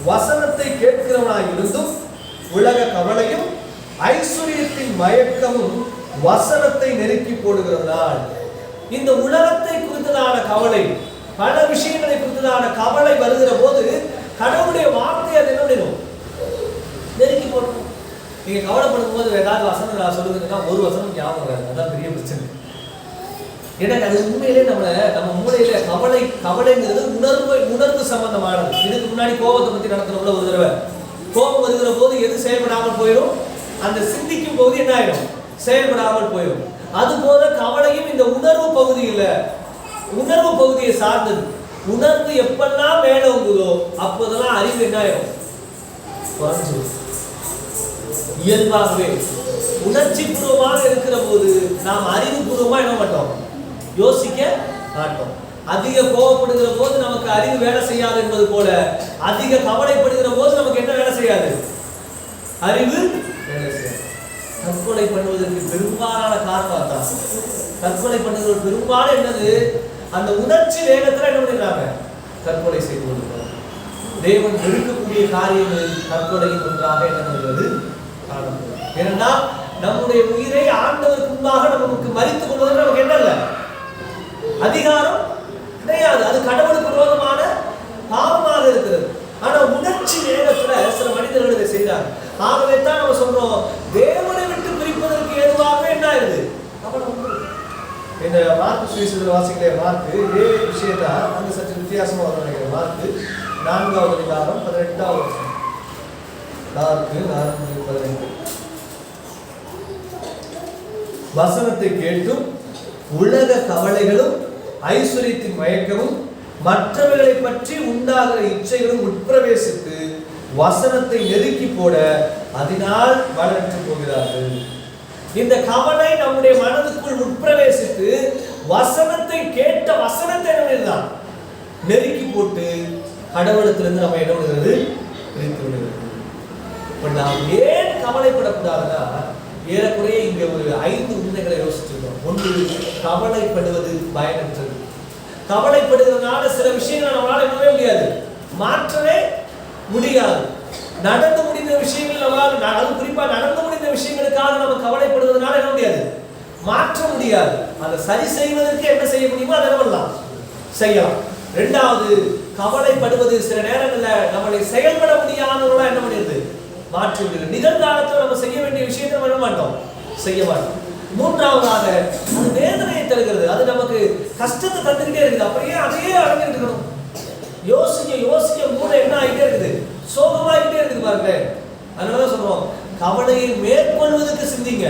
A: வசனத்தை கேட்கிறவனாய் இருந்தும் உலக கவலையும் ஐஸ்வர்யத்தின் மயக்கமும் வசனத்தை நெருக்கி போடுகிறதால். இந்த உலகத்தை குறித்ததான கவலை, பல விஷயங்களை குறித்ததான கவலை வருகிற போது கடவுளுடைய வார்த்தை அது என்ன பண்ணிடும்? நெருக்கி போடணும். நீங்க கவலைப்படும் போது ஏதாவது வசனம் நான் சொல்லுதுன்னா ஒரு வசனம் ஞாபகம் வராது. அதான் பெரிய பிரச்சனை. எனக்கு அது உண்மையிலே நம்ம மூளையில கவலைங்கிறது உணர்வு சம்பந்தமானது. இதுக்கு முன்னாடி கோபத்தை பத்தி நடத்துறோம்ல ஒரு தடவை. கோபம் வருகிற போது எது செயல்படாமல் போயிடும்? அந்த சிந்திக்கும் போது என்ன ஆயிடும்? செயல்படாமல் போயிடும். அது போல கவலையும் இந்த உணர்வு பகுதியை சார்ந்தது. உணர்வு எப்பெல்லாம் மேலோங்குதோ அப்போதெல்லாம் அறிவு என்ன ஆயிடும்? குறைஞ்சிடும். இயல்பாகவே உணர்ச்சி பூர்வமாக இருக்கிற போது நாம் அறிவுபூர்வமா என்ன மாட்டோம், யோசிக்க மாட்டோம். அதிக கோபப்படுகிற போது நமக்கு அறிவு வேலை செய்யாது என்பது போல, அதிக கவலைப்படுகிற போது நமக்கு என்ன வேலை செய்யாது, அறிவு வேலை செய்யாது. தற்கொலை பண்ணுவதற்கு பெரும்பாலான காரணம் தான். தற்கொலை பண்ணுவது பெரும்பாலும் என்னது, அந்த உணர்ச்சி வேகத்துல என்ன பண்ணிடுறாங்க, தற்கொலை செய்து கொள்கிறாங்க. தேவன் வெறுக்கக்கூடிய காரியங்கள் தற்கொலையின் ஒன்றாக என்ன பண்ணுவது காணப்படும். ஏன்னா நம்முடைய உயிரை ஆண்டவருக்கு முன்பாக நமக்கு மரித்துக் கொள்வது நமக்கு என்ன இல்லை, அதிகாரம் கிடையாது. அது கடவுளுக்கு விரோதமான பாவமாக இருக்கிறது. ஆனா உணர்ச்சி வேகத்துல சில மனிதர்கள் இதை செய்தாங்க. ஆகவே தான் நம்ம சொல்றோம், தேவனை விட்டு பிரிப்பதற்கு ஏதுவாக என்ன ஆகுது. இந்த மார்க்கு சுவிசேஷத்தில் வாசிக்கிற மார்க்கு இதே விஷயத்தா அந்த சற்று வித்தியாசமா வரும் நினைக்கிறேன். மார்க்கு 4வது அதிகாரம் 18வது வசனம். மார்க்கு 4:18. வசனத்தை கேட்டும் உலக கவலைகளும் ஐஸ்வர்யத்தின் மயக்கமும் மற்றவர்களை பற்றி உண்டாகிற இச்சைகளும் உட்பிரவேசித்து வசனத்தை நெருக்கி போட அதனால் வளர்த்து போகிறார்கள். இந்த கவலை நம்முடைய மனதுக்குள் உட்பிரவேசித்து வசனத்தை கேட்ட வசனத்தை தான் நெருக்கி போட்டு கடவுளத்திலிருந்து நம்ம என்ன பண்ணுகிறது, பிரித்து விடுகிறது. இப்ப நாம் ஏன் கவலைப்படக்கூடாதுன்னா, ஏறக்குறைய இங்க ஒரு 5 உண்மைகளை யோசிச்சிருக்கோம். ஒன்று, கவலைப்படுவது பயனற்றது. கவலைப்படுகிறதுனால சில விஷயங்களை நம்மளால என்னவே முடியாது, மாற்றவே முடியாது. நடந்து முடிந்த விஷயங்கள் நம்மளால, அது குறிப்பா நடந்து முடிந்த விஷயங்களுக்காக நம்ம கவலைப்படுவதனால என்ன முடியாது, மாற்ற முடியாது. அதை சரி செய்வதற்கு என்ன செய்ய முடியுமோ அதை பண்ணலாம், செய்யலாம். இரண்டாவது, கவலைப்படுவது சில நேரங்களில் நம்மளை செயல்பட முடியாதவர்களா என்ன பண்ணிடுது, மாற்றி விடுகிறது. நிகழ்காலத்தில் நம்ம செய்ய வேண்டிய விஷயத்தை பண்ண மாட்டோம், செய்ய மாட்டோம். மூன்றாவதாக, அது வேதனையை தருகிறது. அது நமக்கு கஷ்டத்தை தந்துக்கிட்டே இருக்குது. அப்படியே அதையே அடங்கிட்டு இருக்கணும். யோசிக்க யோசிக்க மூளை என்ன ஆகிட்டே இருக்குது, சோகமாகிட்டே இருக்குது பாருங்க. அதனாலதான் சொல்றோம், கவலையை மேற்கொள்வதற்கு சிந்திங்க,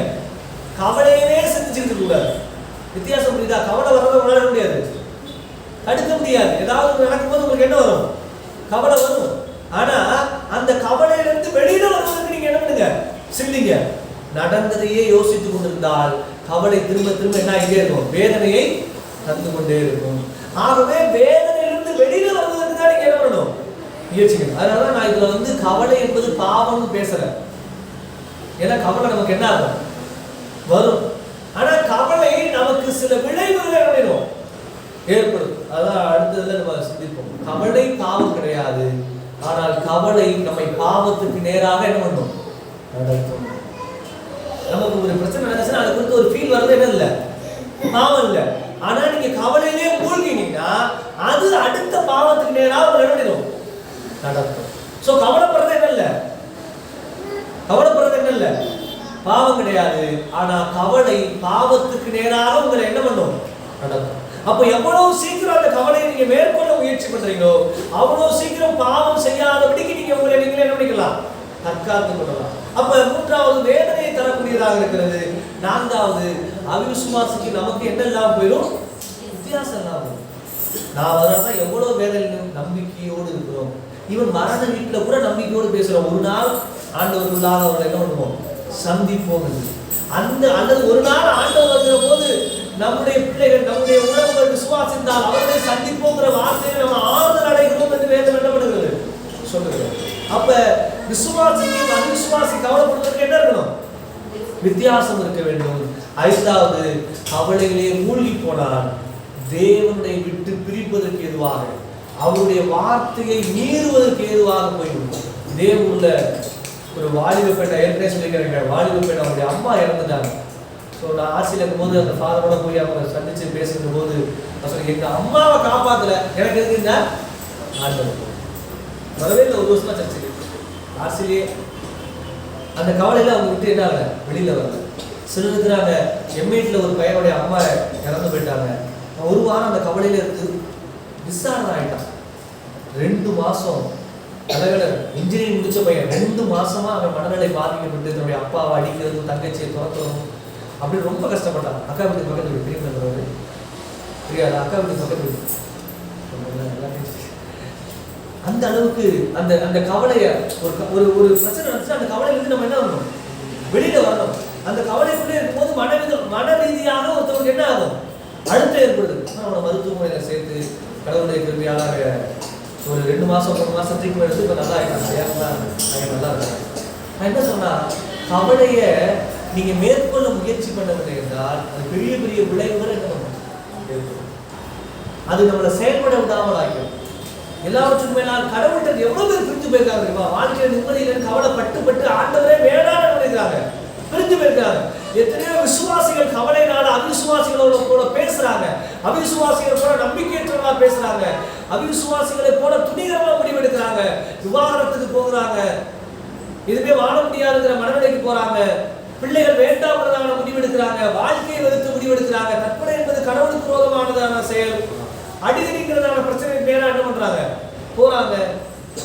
A: கவலையவே சிந்திச்சுட்டு கூடாது. வித்தியாசம் புரியுதா? கவலை வரதை உணர முடியாது, தடுக்க முடியாது. ஏதாவது நடக்கும்போது உங்களுக்கு என்ன வரும், கவலை வரும். ஆனா அந்த கவலையிலிருந்து வெளியில வருவதற்கு நீங்க என்ன பண்ணுங்க, சிந்திங்க. நடந்ததையே யோசித்துக் கொண்டிருந்தால் கவலை திரும்ப திரும்ப என்ன ஆகிட்டே இருக்கும், வேதனையை தந்து கொண்டே இருக்கும். ஆகவே வேதனையிலிருந்து வெளியில வருவதற்கு தான் நீங்க என்ன பண்ணணும், முயற்சிக்கணும். அதனால நான் இதுல கவலை என்பது பாவம்னு பேசுறேன். ஏன்னா கவலை நமக்கு என்ன ஆகும், வரும். ஆனா கவலை நமக்கு சில விளைவுகளை அடையணும், ஏற்படும். அதான் அடுத்ததுல நம்ம சிந்திப்போம். கவலை பாவம் கிடையாது, ஆனால் கவலை நம்மை பாவத்துக்கு நேராக என்ன பண்ணும், நடத்தும். நமக்கு ஒரு பிரச்சனை நடந்துச்சுன்னா அது குறித்து ஒரு ஃபீல் வரது என்ன இல்லை, பாவம் இல்லை. ஆனா நீங்க கவலையிலே மூழ்கினீங்கன்னா அது அடுத்த பாவத்துக்கு நேராக நடந்துடும், நடத்தும். சோ கவலைப்படுறது என்ன இல்லை, கவலைப்படுறது என்ன இல்லை, பாவம் கிடையாது. ஆனா கவலை பாவத்துக்கு நேராக உங்களை என்ன பண்ணும், நடத்தும். அப்ப எவ்வளவு சீக்கிரம் அந்த கவலையை நீங்க மேற்கொள்ள முயற்சி பண்றீங்களோ அவ்வளவு சீக்கிரம் பாவம் செய்யாதபடிக்கு நீங்க உங்களை நீங்களே என்ன பண்ணிக்கலாம், தற்காத்துக் கொள்ளலாம். அப்ப மூன்றாவது, வேதனையை தரக்கூடியதாக இருக்கிறது. நான்காவது, அவிசுவாசிக்கு நமக்கு என்ன இல்லாம போயிடும், வித்தியாசம் இல்லாம போயிடும். நான் வரதான் எவ்வளவு வேதனை நம்பிக்கையோடு இருக்கிறோம். இவன் மரண வீட்டுல கூட நம்பிக்கையோடு பேசுறோம். ஒரு நாள் ஆண்டவர்களாக அவர்களை என்ன பண்ணுவோம், சந்திப்போம். அந்த அல்லது ஒரு நாள் ஆண்டவர் வருகிற போது நம்முடைய பிள்ளைகள் நம்முடைய உறவுகள் விசுவாசித்தால் அவர்களை சந்திப்போங்கிற வார்த்தையை நம்ம ஆறுதல் அடைகிறோம் என்று வேதம் என்ன பண்ணுகிறது, சொல்லுகிறோம். அப்ப விசுவாசிக்கு அவிசுவாசி கவலைப்படுவதற்கு என்ன இருக்கணும், வித்தியாசம் இருக்க வேண்டும். ஐந்தாவது, கவலையிலே மூழ்கி போனால் தேவனை விட்டு பிரிப்பதற்கு எதுவாக, அவருடைய வார்த்தையை மீறுவதற்கு ஏதுவாக போய்விடும். தேவனுள்ள ஒரு வாலிப பெண்ணை ஏற்கனவே சொல்லிக்கிறேன். வாலிப பெண் அவருடைய அம்மா இறந்துட்டாங்க. ஸோ நான் ஆட்சியில் இருக்கும்போது அந்த ஃபாதரோட போய் அவங்க சந்திச்சு பேசுகிற போது எங்கள் அம்மாவை காப்பாற்றல, எனக்கு இருக்குங்க ஆண்டவர் வரவே இல்லை. 1 வருஷமா சர்ச்சைக்கு ஆட்சியிலேயே அந்த கவலையில் அவங்க விட்டு என்ன ஆகல, வெளியில் வரல. சிலர் இருக்கிறாங்க, எம்ஐடியில் ஒரு பையனுடைய அம்மா இறந்து போயிட்டாங்க. 1 வாரம் அந்த கவலையில் இருந்து டிஸ்சார்ஜ் ஆகிட்டான். 2 மாதம் தலைவர் இன்ஜினியரிங் முடிச்ச பையன் 2 மாசமா அவன் மனநிலை பாதிக்கப்பட்டு தன்னுடைய அப்பாவை அடிக்கிறதும் தங்கச்சியை துரத்துறதும் அப்படி ரொம்ப கஷ்டப்பட்டான். அக்கா வீட்டு பக்கத்து வீடு தெரியாது, அக்கா வீட்டு பக்கத்து வீடு அந்த அளவுக்கு அந்த அந்த கவலைய ஒரு ஒரு பிரச்சனை நடந்துச்சு, அந்த கவலையிலிருந்து நம்ம என்ன பண்ணணும், வெளியில வரணும். அந்த கவலைக்குள்ளே இருக்கும்போது மன ரீதியாக ஒருத்தவங்க என்ன ஆகும், அழுத்தம் ஏற்படுது. நம்மளோட மருத்துவமனையில சேர்த்து கடவுளுடைய கிருபையால ஒரு 2 மாசம் 3 மாசம் ட்ரீட்மெண்ட் எடுத்து இப்போ நல்லா ஆகிட்டாங்க, நல்லா இருக்காங்க. நான் என்ன சொன்னா, கவலைய நீங்க மேற்கொள்ள முயற்சி பண்ணவில்லை என்றால் அது பெரிய பெரிய விளைவுகள் என்ன பண்ணும், அது நம்மளை செயல்பட விடாமல் ஆகிடும். எல்லாவற்றுக்கும் மேலால் கடவுள்கிட்ட எவ்வளவு பேர் பிரிஞ்சு போயிருக்காங்க தெரியுமா? வாழ்க்கையில நிம்மதியில் கவலைப்பட்டு ஆண்டவரே வேண்டாம்னு நினைக்கிறாங்க, பிரிஞ்சு போயிருக்காங்க. எத்தனையோ விசுவாசிகள் கவலையினால அவிசுவாசிகளோட கூட பேசுறாங்க, அவிசுவாசிகள் போல நம்பிக்கையற்றவங்களா பேசுறாங்க, அவிசுவாசிகளை போல துணிகரமா முடிவெடுக்கிறாங்க, விவாகரத்துக்கு போகிறாங்க, இதுவே வாழ முடியாதுங்கிற மனநிலைக்கு போறாங்க, பிள்ளைகள் வேண்டாம்ன்றதான முடிவெடுக்கிறாங்க, வாழ்க்கையை வெறுத்து முடிவெடுக்கிறாங்க, தற்கொலை என்பது கடவுளுக்கு விரோதமானதான செயல், அடிக்கடிக்கிறதான பிரச்சனை மேல என்ன பண்றாங்க, போறாங்க.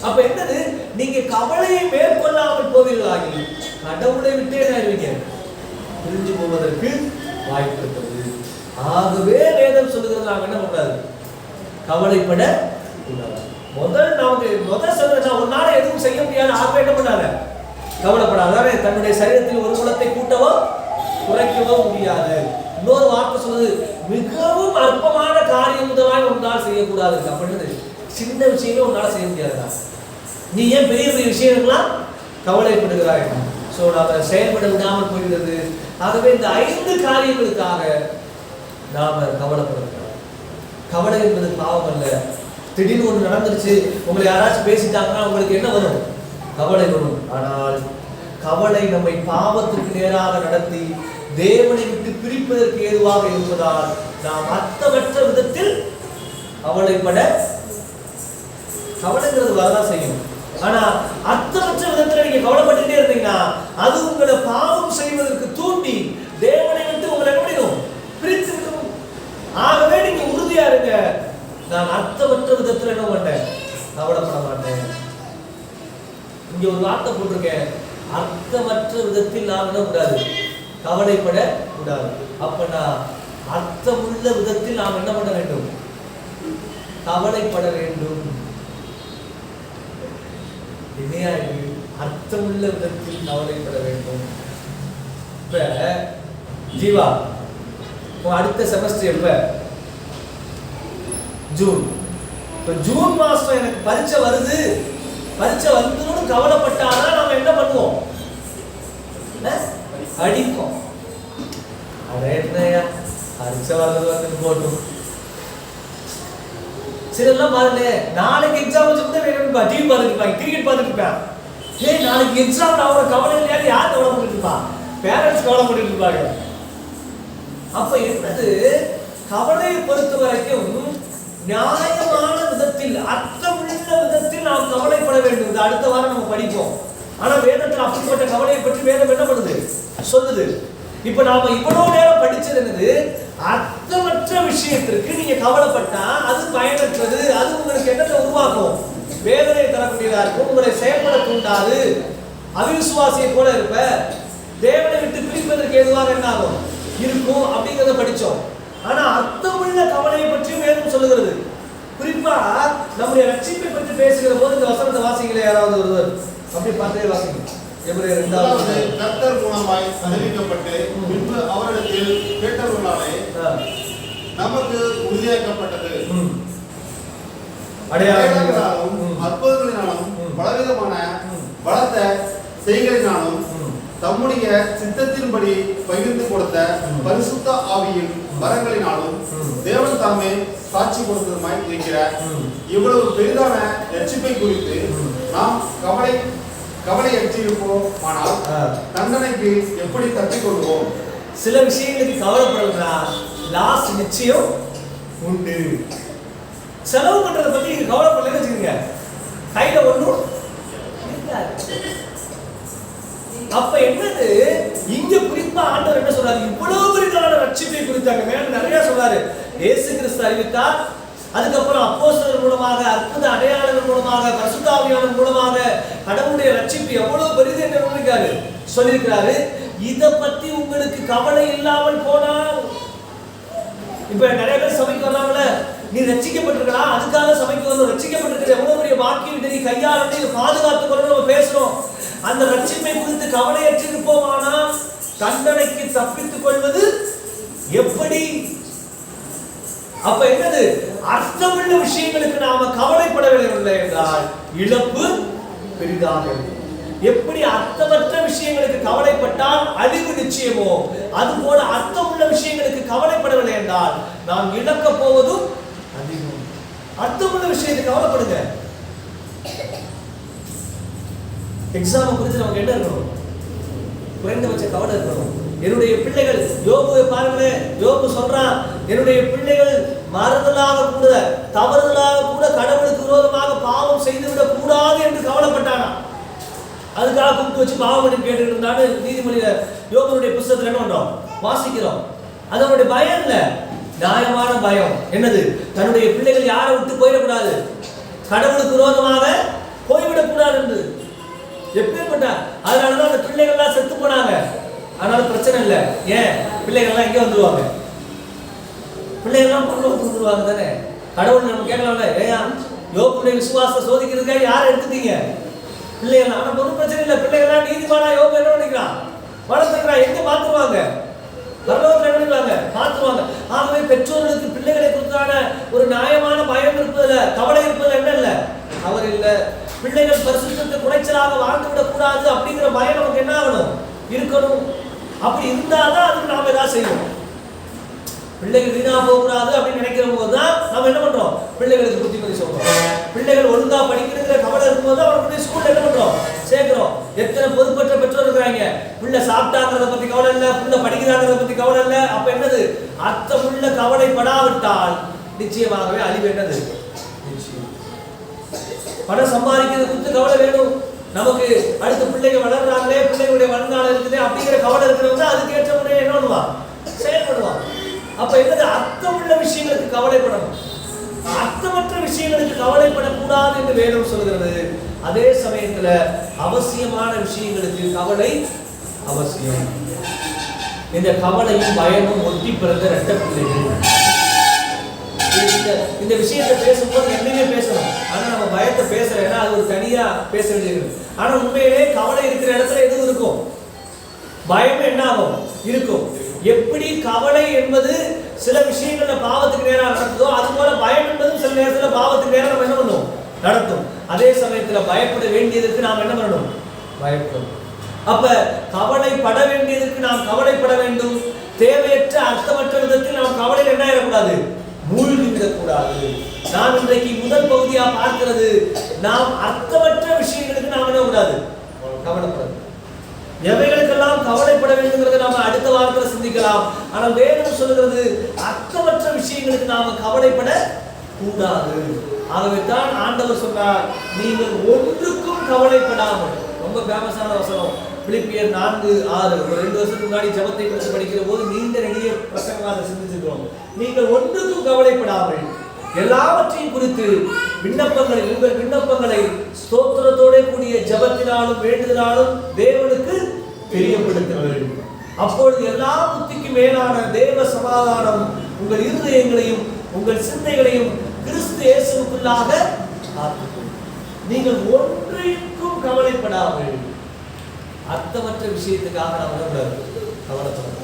A: அப்ப என்னது, நீங்க கவலையை மேற்கொள்ளாமல் போவீர்களாகி கடவுளை விட்டே ஆயிருவீங்க, பிரிஞ்சு போவதற்கு வாய்ப்பு இருக்கிறது. ஆகவே வேதம் சொல்லுகிறது, நாம என்ன பண்றாரு, கவலைப்பட கூடாது. முதல் சொல்றா, ஒரு நாள் எதுவும் செய்ய முடியாது, ஆகவே என்ன பண்ணாரு, கவலைப்படாத. தன்னுடைய சரீரத்தில் ஒரு குலத்தை கூட்டவோ குறைக்கவோ முடியாது. இன்னொரு வார்த்தை சொல்லுது, மிகவும் அற்பமான காரியம் முதலாய் ஒன்றால் செய்யக்கூடாது. அப்படின்னு சின்ன விஷயமே உன்னால செய்ய முடியாதுடா, நீ ஏன் பெரிய பெரிய விஷயங்கள்லாம் கவலைப்படுகிறாய்? ஸோ நாம செயல்பட விடாமல் போகிறது. ஆகவே இந்த 5 காரியங்களுக்காக நாம கவலைப்படுகிறோம். கவலை என்பது பாவம் அல்ல. திடீர்னு ஒன்று நடந்துருச்சு, உங்களை யாராச்சும் பேசிட்டாங்கன்னா உங்களுக்கு என்ன வரும், கவலை வரும். ஆனால் கவலை நம்மை பாவத்துக்கு நேராக நடத்தி தேவனை விட்டு பிரிப்பதற்கு ஏதுவாக இருப்பதால் நாம் அர்த்தமற்ற விதத்தில் கவலைப்பட, கவலைங்கிறது வரதான் செய்யும். ஆனா அர்த்தமற்ற விதத்துல நீங்க கவலைப்பட்டுட்டே இருந்தீங்கன்னா அது உங்களை பாவம் செய்வதற்கு தூண்டி தேவனை விட்டு உங்களை எப்படியும் பிரித்து விடும். ஆகவே நீங்க உறுதியா இருங்க, நான் அர்த்தமற்ற விதத்துல என்ன பண்ணேன், கவலைப்பட மாட்டேன். இங்க ஒரு வார்த்தை போட்டிருக்கேன், அர்த்தமற்ற விதத்தில் நாம் என்ன கூடாது, கவலைப்பட கூடாது. அப்பனா அர்த்தமுள்ள விதத்தில் நாம் என்ன பண்ண வேண்டும், கவலைப்பட வேண்டும். அர்த்தமுள்ள விதத்தில் கவலைப்பட வேண்டும். இப்ப ஜீவா, அடுத்த செமஸ்டர் எப்ப, ஜூன். இப்ப ஜூன் மாசம் எனக்கு பரீட்சை வருது, பரீட்சை வந்துடும் கவலைப்பட்டாதான் நாம என்ன பண்ணுவோம், படிப்போம். அட என்னையா பரீட்சை வர்றது போட்டும். சிலர்லாம் பாருங்க, நாளைக்கு எக்ஸாம் வச்சுட்டு வேணும்பா, டிவி பார்த்துட்டு இருப்பாங்க, கிரிக்கெட் பார்த்துட்டு இருப்பாங்க. நாளைக்கு எக்ஸாம் அவரை கவலை இல்லையா, யார் கவலைப்பட்டு இருப்பா, பேரண்ட்ஸ் கவலைப்பட்டு இருப்பாங்க. அப்ப என்னது, கவலையை பொறுத்த வரைக்கும் நியாயமான விதத்தில் அர்த்தமுள்ள விதத்தில் நாம் கவலைப்பட வேண்டும். அடுத்த வாரம் நம்ம படிப்போம். ஆனா வேதத்தில் அப்படிப்பட்ட கவலையை பற்றி வேதம் என்ன பண்ணுது, சொல்லுது. இப்ப நாம இவ்வளவு நேரம் படிச்சது என்னது, அர்த்தமற்ற விஷயத்திற்கு நீங்க கவலைப்பட்டா அது பயனற்றது, அது உங்களுக்கு என்னத்தை உருவாக்கும், வேதனை தரக்கூடியதா இருக்கும், உங்களை செயல்பட தூண்டாது, அவிசுவாசியை போல இருப்ப, தேவனை விட்டு பிரிப்பதற்கு எதுவாக என்ன ஆகும் இருக்கும் அப்படிங்கிறத படிச்சோம். ஆனா அர்த்தமுள்ள கவலையை பற்றி வேதம் சொல்லுகிறது. குறிப்பா நம்முடைய ரட்சிப்பை பற்றி பேசுகிற போது இந்த வசனத்தை வாசிங்களே, யாராவது ஒருவர் அப்படி பார்த்தே வாசிங்க. எபிரேயர் 2
C: கர்த்தர் மூலமாய் அறிவிக்கப்பட்டு பின்பு அவரிடத்தில் கேட்டவர்களாலே நமக்கு உறுதியாக்கப்பட்டது. அடையாளங்களாலும் அற்புதங்களினாலும் பலவிதமான பலத்த செய்கைகளினாலும் தம்முடைய சித்தத்தின்படி பகிர்ந்து கொடுத்த பரிசுத்த ஆவியின் வரங்களினாலும் தேவன் தாமே சாட்சி கொடுத்ததுமாய் இருக்கிறார். இவ்வளவு பெரிதான ரட்சிப்பை குறித்து நாம் கவலையற்றிருப்போம், ஆனால் தண்டனைக்கு எப்படி தப்பிக்கொள்வோம்?
A: சில விஷயங்களுக்கு கவலைப்படுறா, லாஸ் நிச்சயம் உண்டு. செலவு பண்றதை பத்தி நீங்க கவலைப்படலன்னு வச்சுக்கோங்க, கையில ஒன்றும் அப்ப என்னது, இங்க குறிப்பா ஆண்டவர் என்ன சொல்றாரு, இவ்வளவு பெரிதான ரட்சிப்பை குறித்தாங்க மேல நிறைய சொல்றாரு. இயேசு கிறிஸ்து அறிவித்தார், அதுக்கப்புறம் அப்போஸ்தலர் மூலமாக, அற்புத அடையாளங்கள் மூலமாக, பரிசுத்த ஆவியானவர் மூலமாக கடவுளுடைய ரட்சிப்பு எவ்வளவு பெரிது என்று சொல்லியிருக்கிறாரு. இத பத்தி உங்களுக்கு கவலை இல்லாமல் போனால், இப்ப நிறைய பேர் சபைக்கு வர்றாங்கல்ல, நீ ரட்சிக்கப்பட்டிருக்கலாம், அதுக்காக சபைக்கு வந்து ரட்சிக்கப்பட்டிருக்கிற எவ்வளவு பெரிய வாக்கியம் நீ கையாள பாதுகாத்துக் கொள்ள நம்ம பேசுறோம். அந்த ரட்சிப்பை குறித்து கவலையற்று இருப்போமானால் தண்டனைக்கு தப்பித்துக் கொள்வது எப்படி? அப்ப என்னது? அர்த்தமுள்ள விஷயங்களுக்கு நாம கவலைப்படவில்லை என்றால் இழப்பு பெரிதாக. எப்படி அர்த்தமற்ற விஷயங்களுக்கு கவலைப்பட்டால் அழிவு நிச்சயமோ, அதுபோல அர்த்தமுள்ள விஷயங்களுக்கு கவலைப்படவில்லை என்றால் நாம் இழக்க போவதும் அதிகம். அர்த்தமுள்ள விஷயத்துக்கு கவலைப்படுங்க. எக்ஸாம் குறித்து நமக்கு என்ன இருக்கணும்? குறைந்தபட்ச கவலை இருக்கணும். என்னுடைய பிள்ளைகள், யோபுவை பாருங்களேன், யோபு சொல்றான், என்னுடைய பிள்ளைகள் மறுதலாக கூட தவறுதலாக கூட கடவுளுக்கு விரோதமாக பாவம் செய்துவிடக் கூடாது என்று கவலைப்பட்டானா. அதுக்காக கூப்பிட்டு வச்சு பாவம் பண்ணி கேட்டு இருந்தான்னு நீதிமொழியில யோபுடைய புத்தகத்துல என்ன பண்றோம்? வாசிக்கிறோம். அது அவனுடைய பயம் இல்ல, நியாயமான பயம். என்னது? தன்னுடைய பிள்ளைகள் யாரை விட்டு போயிடக்கூடாது, கடவுளுக்கு விரோதமாக போய்விடக்கூடாது என்று. எப்பேற்பட்ட அதனாலதான் அந்த பிள்ளைகள்லாம் செத்து போனாங்க. அதனால பிரச்சனை இல்லை. ஏன்? பிள்ளைகள்லாம் இங்கே வந்துருவாங்க, பிள்ளைகள்லாம் பரலோகத்துக்கு வந்துருவாங்க தானே. கடவுள் நம்ம கேட்கலாம்ல, ஏயா யோபுடைய விசுவாசத்தை சோதிக்கிறதுக்காக யாரை எடுத்துட்டீங்க? பிள்ளைகள். ஆனா ஒரு பிரச்சனை இல்லை, பிள்ளைகள்லாம் நீதிமானா யோபு என்ன பண்ணிக்கிறான்? வளர்த்துக்கிறான். எங்க பார்த்துருவாங்க? பரலோகத்தில் என்ன பண்ணிடுவாங்க? பார்த்துருவாங்க. ஆகவே பெற்றோர்களுக்கு பிள்ளைகளை குறித்தான ஒரு நியாயமான பயம் இருப்பதில்ல, கவலை இருப்பதில் என்ன இல்லை, அவர் இல்லை. பிள்ளைகள் பரிசுத்தத்தை குறைச்சலாக வாழ்ந்து விடக் கூடாது அப்படிங்கிற பயம் நமக்கு என்ன ஆகணும்? இருக்கணும். அப்படி இருந்தாதான் அதுக்கு நாம ஏதாவது செய்யணும். பிள்ளைகள் வீணா போகக்கூடாது அப்படின்னு நினைக்கிற போதுதான் நம்ம என்ன பண்றோம்? பிள்ளைகளுக்கு புத்திமதி சொல்றோம். பிள்ளைகள் ஒழுங்கா படிக்கணுங்கிற கவலை இருக்கும்போது அவனுடைய ஸ்கூல்ல என்ன பண்றோம்? சேர்க்கிறோம். எத்தனை பொறுப்பற்ற பெற்றோர் இருக்கிறாங்க, பிள்ளை சாப்பிட்டாங்கிறத பத்தி கவலை இல்லை, பிள்ளை படிக்கிறாங்கிறத பத்தி கவலை இல்லை. அப்ப என்னது? அர்த்தமுள்ள கவலைப்படாவிட்டால் நிச்சயமாகவே அழிவு. என்னது? நிச்சயம். பணம் சம்பாதிக்கிறது குறித்து கவலை வேணும் நமக்கு. அடுத்த பிள்ளைகள் வளர்றாங்களே, பிள்ளைகளுடைய வருங்காலம் இருக்குது அப்படிங்கிற கவலை இருக்கிறவங்க அதுக்கு ஏற்ற முறையை என்ன பண்ணுவான்? செயல்படுவான். அப்ப என்னது? அர்த்தமுள்ள விஷயங்களுக்கு கவலைப்படணும், அர்த்தமற்ற விஷயங்களுக்கு கவலைப்படக்கூடாது என்று வேதம் சொல்கிறது. அதே சமயத்துல அவசியமான விஷயங்களுக்கு கவலை அவசியம். இந்த கவலையும் பயமும் ஒட்டி பிறந்த இரட்ட பிள்ளைகள். இந்த விஷயத்தை பேசும்போது என்னையே பேசணும். ஆனா நம்ம பயத்தை பேசலைன்னா அது ஒரு தனியா பேச வேண்டியது. ஆனா உண்மையிலே கவலை இருக்கிற இடத்துல எதுவும் இருக்கும், பயம் என்ன ஆகும்? இருக்கும். எப்படி கவலை என்பது சில விஷயங்கள்ல பாவத்துக்கு நேரம் நடத்துதோ, அது போல பயம் என்பதும் சில நேரத்துல பாவத்துக்கு நேரம் நம்ம என்ன பண்ணும்? நடத்தும். அதே சமயத்துல பயப்பட வேண்டியதற்கு நாம் என்ன பண்ணணும்? பயப்படும். அப்ப கவலைப்பட வேண்டியதற்கு நாம் கவலைப்பட வேண்டும். தேவையற்ற அர்த்தமற்ற விதத்தில் நாம் கவலை என்ன ஆயிடக்கூடாது? மூழ்கி விடக்கூடாது. நாம் இன்றைக்கு முதல் பகுதியா பார்க்கிறது, நாம் அர்த்தமற்ற விஷயங்களுக்கு நாம் என்ன கூடாது? கவலைப்படாது. எவைகளுக்கெல்லாம் கவலைப்பட வேண்டும்ங்கிறத நாம அடுத்த வாரத்தில் சிந்திக்கலாம். ஆனால் வேதம் சொல்லுகிறது அர்த்தமற்ற விஷயங்களுக்கு நாம கவலைப்பட கூடாது. ஆகவே தான் ஆண்டவர் சொன்னார், நீங்கள் ஒன்றுக்கும் கவலைப்படாமல். ரொம்ப ஃபேமஸான வசனம், பிலிப்பியர் 4:6. ஒரு 2 வருஷத்துக்கு முன்னாடி ஜெபத்தை குறித்து படிக்கிற போது நீண்ட நெடிய பிரசங்கமாக சிந்திச்சிருக்கிறோம். நீங்கள் ஒன்றுக்கும் கவலைப்படாமல் எல்லாவற்றையும் குறித்து விண்ணப்பங்களை, உங்கள் விண்ணப்பங்களை ஸ்தோத்திரத்தோட கூடிய ஜெபத்தினாலும் வேண்டுதலாலும் தேவனுக்கு தெரியப்படுத்துங்கள். அப்பொழுது எல்லா புத்திக்கு மேலான தேவ சமாதானம் உங்கள் இருதயங்களையும் உங்கள் சிந்தைகளையும் கிறிஸ்து இயேசுவுக்குள்ளாக காத்துக்கொள்ளும். நீங்கள் ஒன்றைக்கும் கவலைப்படாமல். அர்த்தமற்ற விஷயத்துக்காக நாம் கவலைப்படணும்.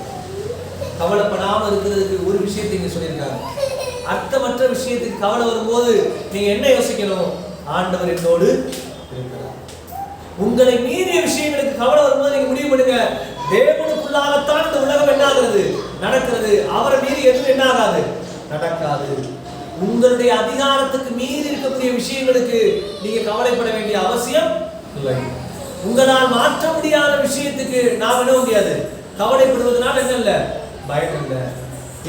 A: கவலைப்படாமல் இருக்கிறதுக்கு ஒரு விஷயத்தை இங்க சொல்லியிருக்காங்க. அர்த்தமற்ற விஷயத்துக்கு கவலை வரும்போது நீங்க என்ன யோசிக்கணும்? ஆண்டவர் என்னோடு இருக்கிறார். உங்களை மீறிய விஷயங்களுக்கு கவலை வரும்போது நீங்க முடிவு பண்ணுங்க, தேவனுக்குள்ளாகத்தான் இந்த உலகம் என்ன ஆகிறது? நடக்கிறது. அவரை மீறி எதுவும் என்ன ஆகாது? நடக்காது. உங்களுடைய அதிகாரத்துக்கு மீறி இருக்கக்கூடிய விஷயங்களுக்கு நீங்க கவலைப்பட வேண்டிய அவசியம் இல்லை. உங்களால் மாற்ற முடியாத விஷயத்துக்கு நாம் என்ன முடியாது? கவலைப்படுவதனால என்ன இல்லை? பயம் இல்லை.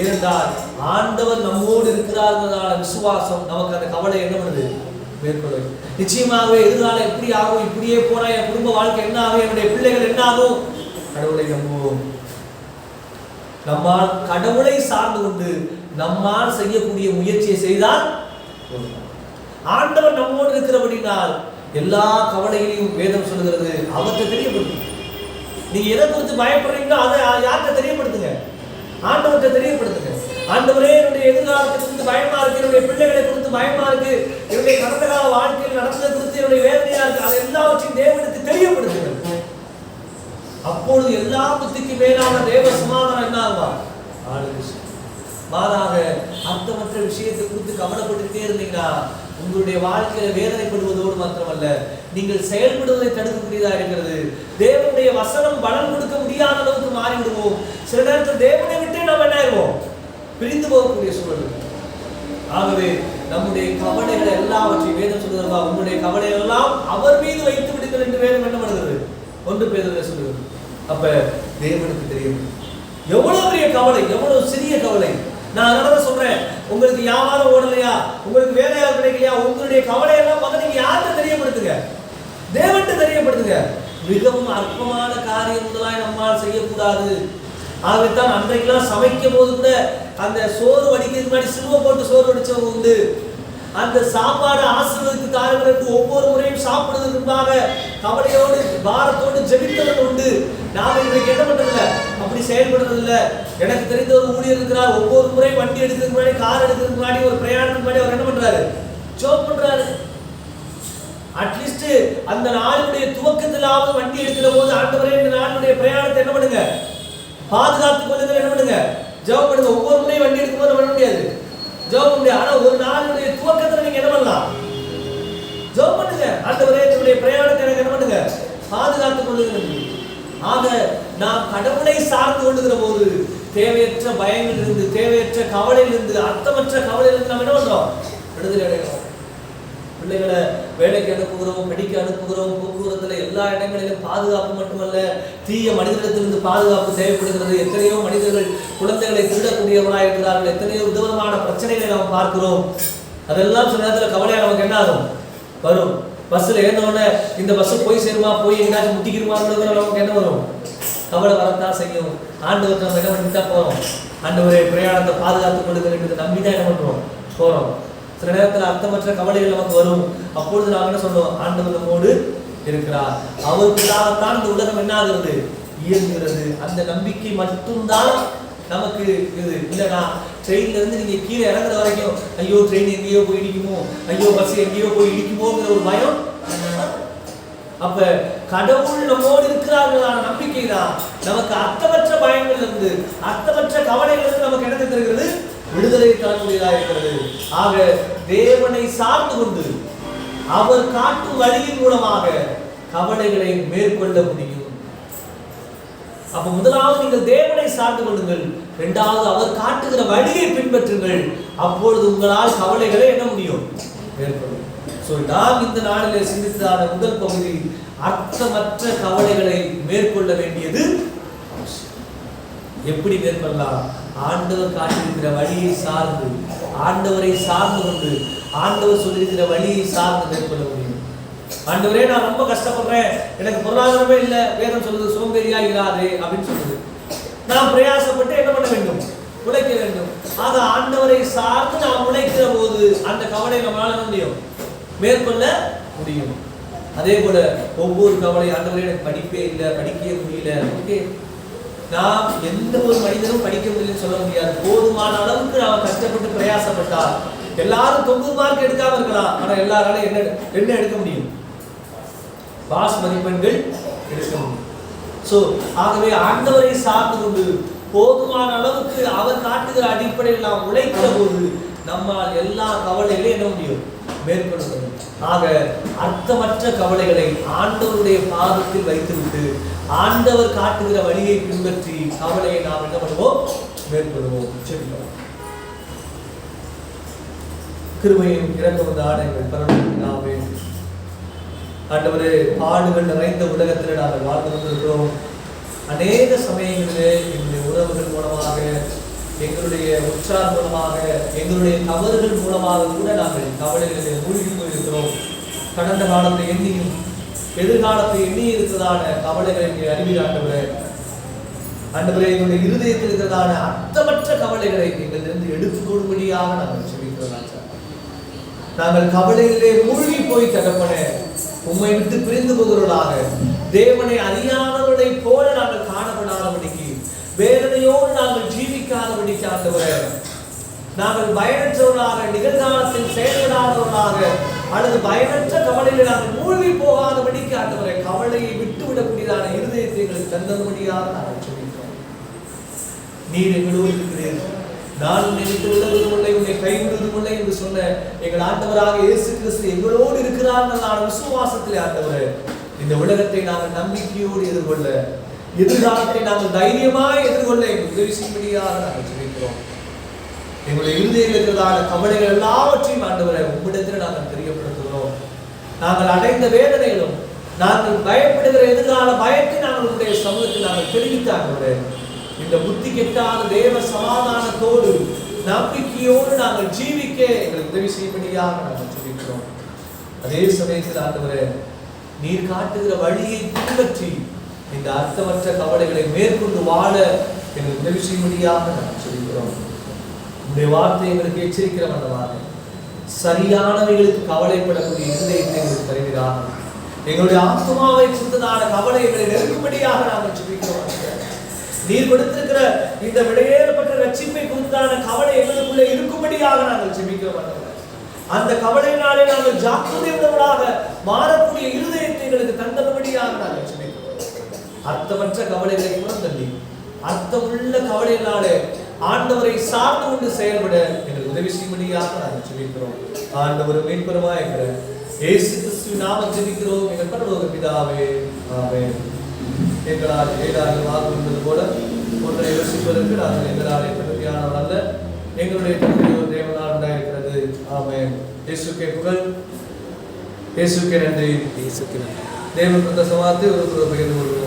A: இருந்தால் ஆண்டவர் நம்மோடு இருக்கிறார்களான விசுவாசம் நமக்கு அந்த கவலை என்ன பண்ணுது? மேற்கொள்ளும். நிச்சயமாகவே எதிர்காலம் எப்படி ஆகும், இப்படியே போனா என் குடும்ப வாழ்க்கை என்ன ஆகும், என்னுடைய பிள்ளைகள் என்ன ஆகும்? கடவுளை நம்புவோம். நம்மால் கடவுளை சார்ந்து கொண்டு நம்மால் செய்யக்கூடிய முயற்சியை செய்தால் ஆண்டவர் நம்மோடு இருக்கிறபடினால் எல்லா கவலைகளையும் வேதம் சொல்லுகிறது அவற்றை தெரியப்படுத்தும். நீங்க எதை குறித்து பயப்படுறீங்களோ அதை யார்கிட்ட தெரியப்படுத்துங்க? ஆண்டவர்கிட்ட தெரியப்படுத்துங்க. ஆண்டவரே, என்னுடைய எதிர்காலத்தை குறித்து பயமா இருக்கு, என்னுடைய பிள்ளைகளை குறித்து பயமா இருக்கு, என்னுடைய கடந்த கால வாழ்க்கையில் நடந்தது குறித்து என்னுடைய வேதனையா இருக்கு, அதை எல்லாவற்றையும் தேவனுக்கு தெரியப்படுத்துங்கள். அப்பொழுது எல்லா புத்திக்கு மேலான தேவ சமாதானம் என்ன ஆகுமா? மாறாக அர்த்தமற்ற விஷயத்தை குறித்து கவலைப்பட்டுட்டே இருந்தீங்கன்னா உங்களுடைய வாழ்க்கையில வேதனைப்படுவதோடு மாத்திரமல்ல, நீங்கள் செயல்படுவதை தடுக்கக்கூடியதா இருக்கிறது. தேவனுடைய வசனம் பலன் கொடுக்க முடியாத அளவுக்கு மாறிவிடுவோம். சில நேரத்தில் தேவனை விட்டே நம்ம என்ன ஆயிடுவோம்? பிரிந்து போகக்கூடிய சூழல். ஆகவே நம்முடைய கவலைகளை எல்லாவற்றையும் வேதம் சொல்லுகிறதா, உங்களுடைய கவலை எல்லாம் அவர் மீது வைத்து விடுங்கள் என்று வேதம் என்ன பண்ணுகிறது? 1 பேதுரு சொல்லுகிறது. அப்ப தேவனுக்கு தெரியும் எவ்வளவு பெரிய கவலை, எவ்வளவு சிறிய கவலை. நான் அதனால சொல்றேன், உங்களுக்கு வியாபாரம் ஓடலையா, உங்களுக்கு வேலையா கிடைக்கலையா, உங்களுடைய கவலை எல்லாம் முதல்ல நீங்க யார்கிட்ட தெரியப்படுத்துங்க? தேவன்கிட்ட தெரியப்படுத்துங்க. மிகவும் அற்பமான காரியம் முதலாய் நம்மால் செய்யக்கூடாது. ஆகத்தான் அன்றைக்கெல்லாம் சமைக்கும் போது கூட அந்த சோறு வடிக்கிறதுக்கு முன்னாடி சிலுவை போட்டு சோறு வடிச்சவங்க உண்டு. அந்த சாப்பாடு ஆசீர்வதித்து தாருங்களுக்கு ஒவ்வொரு முறையும் சாப்பிடுவதற்கு முன்பாக கவலையோடு பாரத்தோடு ஜெபித்தவர்கள் உண்டு. நாம இன்றைக்கு என்ன பண்றதில்ல, அப்படி செயல்படுறது இல்ல. எனக்கு தெரிந்த ஒரு ஊழியர் இருக்கிறார், ஒவ்வொரு முறை வண்டி எடுக்கிறதுக்கு முன்னாடி, கார் எடுக்கிறதுக்கு முன்னாடி, ஒரு பிரயாணத்துக்கு முன்னாடி அவர் என்ன பண்றாரு? ஜெபம் பண்றாரு. அட்லீஸ்ட் அந்த நாளுடைய துவக்கத்திலாவது வண்டி எடுக்கிற போது, ஆண்டவரே இந்த நாளுடைய பிரயாணத்தை என்ன பண்ணுங்க, பாதுகாத்துக் கொள்ளுங்க, என்ன பண்ணுங்க, ஜெபம் பண்ணுங்க. ஒவ்வொரு முறையும் வண்டி எடுக்கும் போது பண்ண முடியாது, ஜெபம் முடியாது. ஆனா ஒரு நாளுடைய துவக்கத்துல நீங்க என்ன பண்ணலாம்? ஜெபம் பண்ணுங்க. ஆண்டவரே என்னுடைய பிரயாணத்தை எனக்கு என்ன பண்ணுங்க, பாதுகாத்துக் கொள்ளுங்க. ஆக நாம் கடவுளை சார்ந்து கொள்ளுகிற போது தேவையற்ற பயங்களிலிருந்து, தேவையற்ற கவலையிலிருந்து, அர்த்தமற்ற கவலையிலிருந்து நாம் என்ன பண்றோம்? விடுதலை அடைகிறோம். பிள்ளைகளை வேலைக்கு அனுப்புகிறோம், படிக்க அனுப்புகிறோம், போக்குவரத்துல எல்லா இடங்களிலும் பாதுகாப்பு மட்டுமல்ல, தீய மனிதர்களிடத்திலிருந்து பாதுகாப்பு தேவைப்படுகிறது. எத்தனையோ மனிதர்கள் குழந்தைகளை திருடக்கூடியவர்களாக இருக்கிறார்கள். எத்தனையோ விதமான பிரச்சனைகளை நாம் பார்க்கிறோம். அதெல்லாம் சில நேரத்தில் கவலையா நமக்கு என்ன ஆகும்? வரும். பஸ்ல ஏறினோடனே இந்த பஸ் போய் சேருமா, போய் எங்கேயாச்சும் முட்டிக்கிருமான்னு நமக்கு என்ன வரும்? கவலை வரத்தான் செய்யும். ஆண்டவர்கிட்ட நம்ம என்ன பண்ணிட்டா போறோம்? ஆண்டவரே பிரயாணத்தை பாதுகாத்துக் கொள்ளுங்கள் நம்பிதான் என்ன பண்றோம்? போறோம். சில நேரத்தில் அர்த்தமற்ற கவலைகள் நமக்கு வரும். அப்பொழுது நாம் என்ன சொல்லுவோம்? ஆண்டவர் நம்மோடு இருக்கிறார், அவருக்காகத்தான் இந்த உலகம் என்ன ஆகிறது? இயங்குகிறது. அந்த நம்பிக்கை மட்டும்தான் நமக்கு இது. இல்லைனா ட்ரெயின்ல இருந்து நீங்க கீழே இறங்குற வரைக்கும் ஐயோ ட்ரெயின் எங்கேயோ போய் இடிக்குமோ, ஐயோ பஸ் எங்கேயோ போய் இடிக்குமோங்கிற ஒரு பயம். அப்ப கடவுள் நம்மோடு இருக்கிறார்களான நம்பிக்கை தான் நமக்கு அர்த்தமற்ற பயங்கள் இருந்து, அர்த்தமற்ற கவலைகள் இருந்து நமக்கு இடத்தை தருகிறது, விடுதலை தரக்கூடியதாக இருக்கிறது. ஆக தேவனை சார்ந்து கொண்டு அவர் காட்டும் வழியின் மூலமாக கவலைகளை மேற்கொள்ள முடியும். அப்ப முதலாவது நீங்கள் தேவனை சார்ந்து கொள்ளுங்கள், இரண்டாவது அவர் காட்டுகிற வழியை பின்பற்றுங்கள். அப்பொழுது உங்களால் கவலைகளை என்ன முடியும்? மேற்கொள்ளும். நாம் இந்த நாளிலே சிந்தித்ததான முதல் பகுதி, அர்த்தமற்ற கவலைகளை மேற்கொள்ள வேண்டியது எப்படி மேற்கொள்ளலாம்? ஆண்டவர் காட்டியிருக்கிற வழியை சார்ந்து, ஆண்டவரை சார்ந்து கொண்டு, ஆண்டவர் சொல்லியிருக்கிற வழியை சார்ந்து மேற்கொள்ள முடியும். ஆண்டவரே நான் ரொம்ப கஷ்டப்படுறேன், எனக்கு பொருளாதாரமே இல்லை, வேதம் சொல்லுது சோம்பேறியா இராதே அப்படின்னு சொல்லுது. நாம் பிரயாசப்பட்டு என்ன பண்ண வேண்டும்? உழைக்க வேண்டும். ஆக ஆண்டவரை சார்ந்து நாம் உழைக்கிற போது அந்த கவலை நம்மளால என்ன முடியும்? மேற்கொள்ள முடியும். அதே போல ஒவ்வொரு கவலை, ஆண்டவரே எனக்கு படிப்பே இல்லை, படிக்கவே முடியல, ஓகே, நாம் எந்த ஒரு மனிதனும் படிக்க முடியலன்னு சொல்ல முடியாது. போதுமான அளவுக்கு நாம் கஷ்டப்பட்டு பிரயாசப்பட்டால் எல்லாரும் 90 மார்க் எடுக்காம இருக்கலாம், ஆனா எல்லாராலும் என்ன எடுக்க முடியும்? பாஸ் மதிப்பெண்கள் எடுக்க முடியும். ஆகவே ஆண்டவரை சார்ந்து கொண்டு போதுமான அளவுக்கு அவர் காட்டுகிற அடிப்படையில் நாம் உழைக்கிற போது நம்மால் எல்லா கவலைகளையும் என்ன முடியும்? மேற்கொள்ள முடியும். ஆக அர்த்தமற்ற கவலைகளை ஆண்டவருடைய பாதத்தில் வைத்துவிட்டு ஆண்டவர் காட்டுகிற வழியை பின்பற்றி கவலையை நாம் என்ன பண்ணுவோம்? மேற்கொள்வோம். கிருபையும் இரக்கமும் ஆடைகள் பரவலாகவே ஆண்டவரே, பாடுகள் நிறைந்த உலகத்தில் நாங்கள் வாழ்ந்து கொண்டிருக்கிறோம். அநேக சமயங்களிலே எங்களுடைய உறவுகள் மூலமாக, எங்களுடைய உற்சார் மூலமாக, எங்களுடைய தவறுகள் மூலமாக கூட நாங்கள் கவலைகளிலே மூழ்கி போயிருக்கிறோம். கடந்த காலத்தை எண்ணியும் எதிர்காலத்தை எண்ணி இருக்கிறதான கவலைகளை எங்களை அறிவிக்காண்டவரே, ஆண்டவரே, எங்களுடைய இருதயத்தில் இருக்கிறதான அர்த்தமற்ற கவலைகளை எங்களிலிருந்து எடுத்துக் கொடுபடியாக நாங்கள் செபிக்கிறோம். நாங்கள் கவலையிலே மூழ்கி போய் தகப்பனே, உம்மை விட்டு பிரிந்து போகிறவர்களாக, தேவனை அறியாதவர்களை போல நாங்கள் காணப்படாதபடிக்கு, வேதனையோடு நாங்கள் ஜீவிக்காதபடிக்கு ஆண்டவரே, நாங்கள் பயனற்றவர்களாக, நிகழ்காலத்தில் செயல்படாதவர்களாக, அல்லது பயனற்ற கவலையில் நாங்கள் மூழ்கி போகாதபடிக்கு ஆண்டவரே கவலையை விட்டுவிடக்கூடியதான இருதயத்தை எங்களுக்கு தந்தபடியாக நாங்கள் சொல்லிக்கிறோம். நீர் எங்களோடு இருக்கிறீர்கள். நான் நினைத்து விடுவதும் இல்லை, உன்னை கைவிடுவதும் இல்லை என்று சொன்ன எங்கள் ஆண்டவராக இயேசு கிறிஸ்து எங்களோடு இருக்கிறார். நான் விசுவாசத்திலே ஆண்டவரே இந்த உலகத்தை நாங்கள் நம்பிக்கையோடு எதிர்கொள்ள, எதிர்காலத்தை நாங்கள் தைரியமாய் எதிர்கொள்ள எங்களுக்கு உதவி செய்யும்படியாக நாங்கள் சொல்லிக்கிறோம். எங்களுடைய இருதயத்தில் இருக்கிறதான கவலைகள் எல்லாவற்றையும் ஆண்டவரை உம்மிடத்தில் நாங்கள் தெரியப்படுத்துகிறோம். நாங்கள் அடைந்த வேதனைகளும் நாங்கள் பயப்படுகிற எதிர்கால பயத்தை நாங்கள் உங்களுடைய சமூகத்தில் நாங்கள் தெரிவித்த ஆண்டவரே இந்த புத்தி கெட்டாத தேவ சமாதானத்தோடு நம்பிக்கையோடு நாங்கள் ஜீவிக்க எங்களுக்கு உதவி செய்யும்படியாக நாங்கள் சொல்லிக்கிறோம். அதே சமயத்தில் ஆண்டவரே நீர் காட்டுகிற வழியை பின்பற்றி இந்த அர்த்தமற்ற கவலைகளை மேற்கொண்டு வாழ எங்களுக்கு உதவி செய்யும்படியாக நாங்கள் சொல்லிக்கிறோம். உங்களுடைய வார்த்தை எங்களுக்கு எச்சரிக்கிற வண்ணமாக சரியானவைகளுக்கு கவலைப்படக்கூடிய இருதயத்தை எங்களுக்கு தருகிறார். எங்களுடைய ஆத்மாவை குறித்ததான கவலை எங்களை நெருக்கும்படியாக நாங்கள் சொல்லிக்கிறோம். நீர் கொடுத்திருக்கிற இந்த விடையேறப்பட்ட ரட்சிப்பை குறித்தான கவலை எங்களுக்குள்ளே இருக்கும்படியாக நாங்கள் ஜெபிக்கிறோம். அந்த கவலையினாலே நாங்கள் ஜாக்கிரதையுள்ளவர்களாக மாறக்கூடிய இருதயத்தை எங்களுக்கு தந்தபடியாக நாங்கள் ஜெபிக்கிறோம். அர்த்தமற்ற கவலைகளை புறந்தள்ளி அர்த்தமுள்ள கவலையினாலே ஆண்டவரை சார்ந்து கொண்டு செயல்பட எங்களுக்கு உதவி செய்யும்படியாக நாங்கள் ஜெபிக்கிறோம். ஆண்டவர் மீட்பருமாய் இருக்கிற இயேசு கிறிஸ்துவின் நாமத்தில் ஜெபிக்கிறோம் எங்கள் பரலோக பிதாவே, ஆமென். எங்களால் ஏதாகமாக இருந்தது போல ஒன்றை யோசிப்பதற்கு நாங்கள் எங்களாலே தகுதியானவர் அல்ல, எங்களுடைய தகுதியோ தேவனால் உண்டாயிருக்கிறது. ஆமென். இயேசுக்கே புகழ், இயேசுக்கே நன்றி. தேவன் தந்த சமாதத்தை ஒரு பகிர்ந்து கொள்வோம்.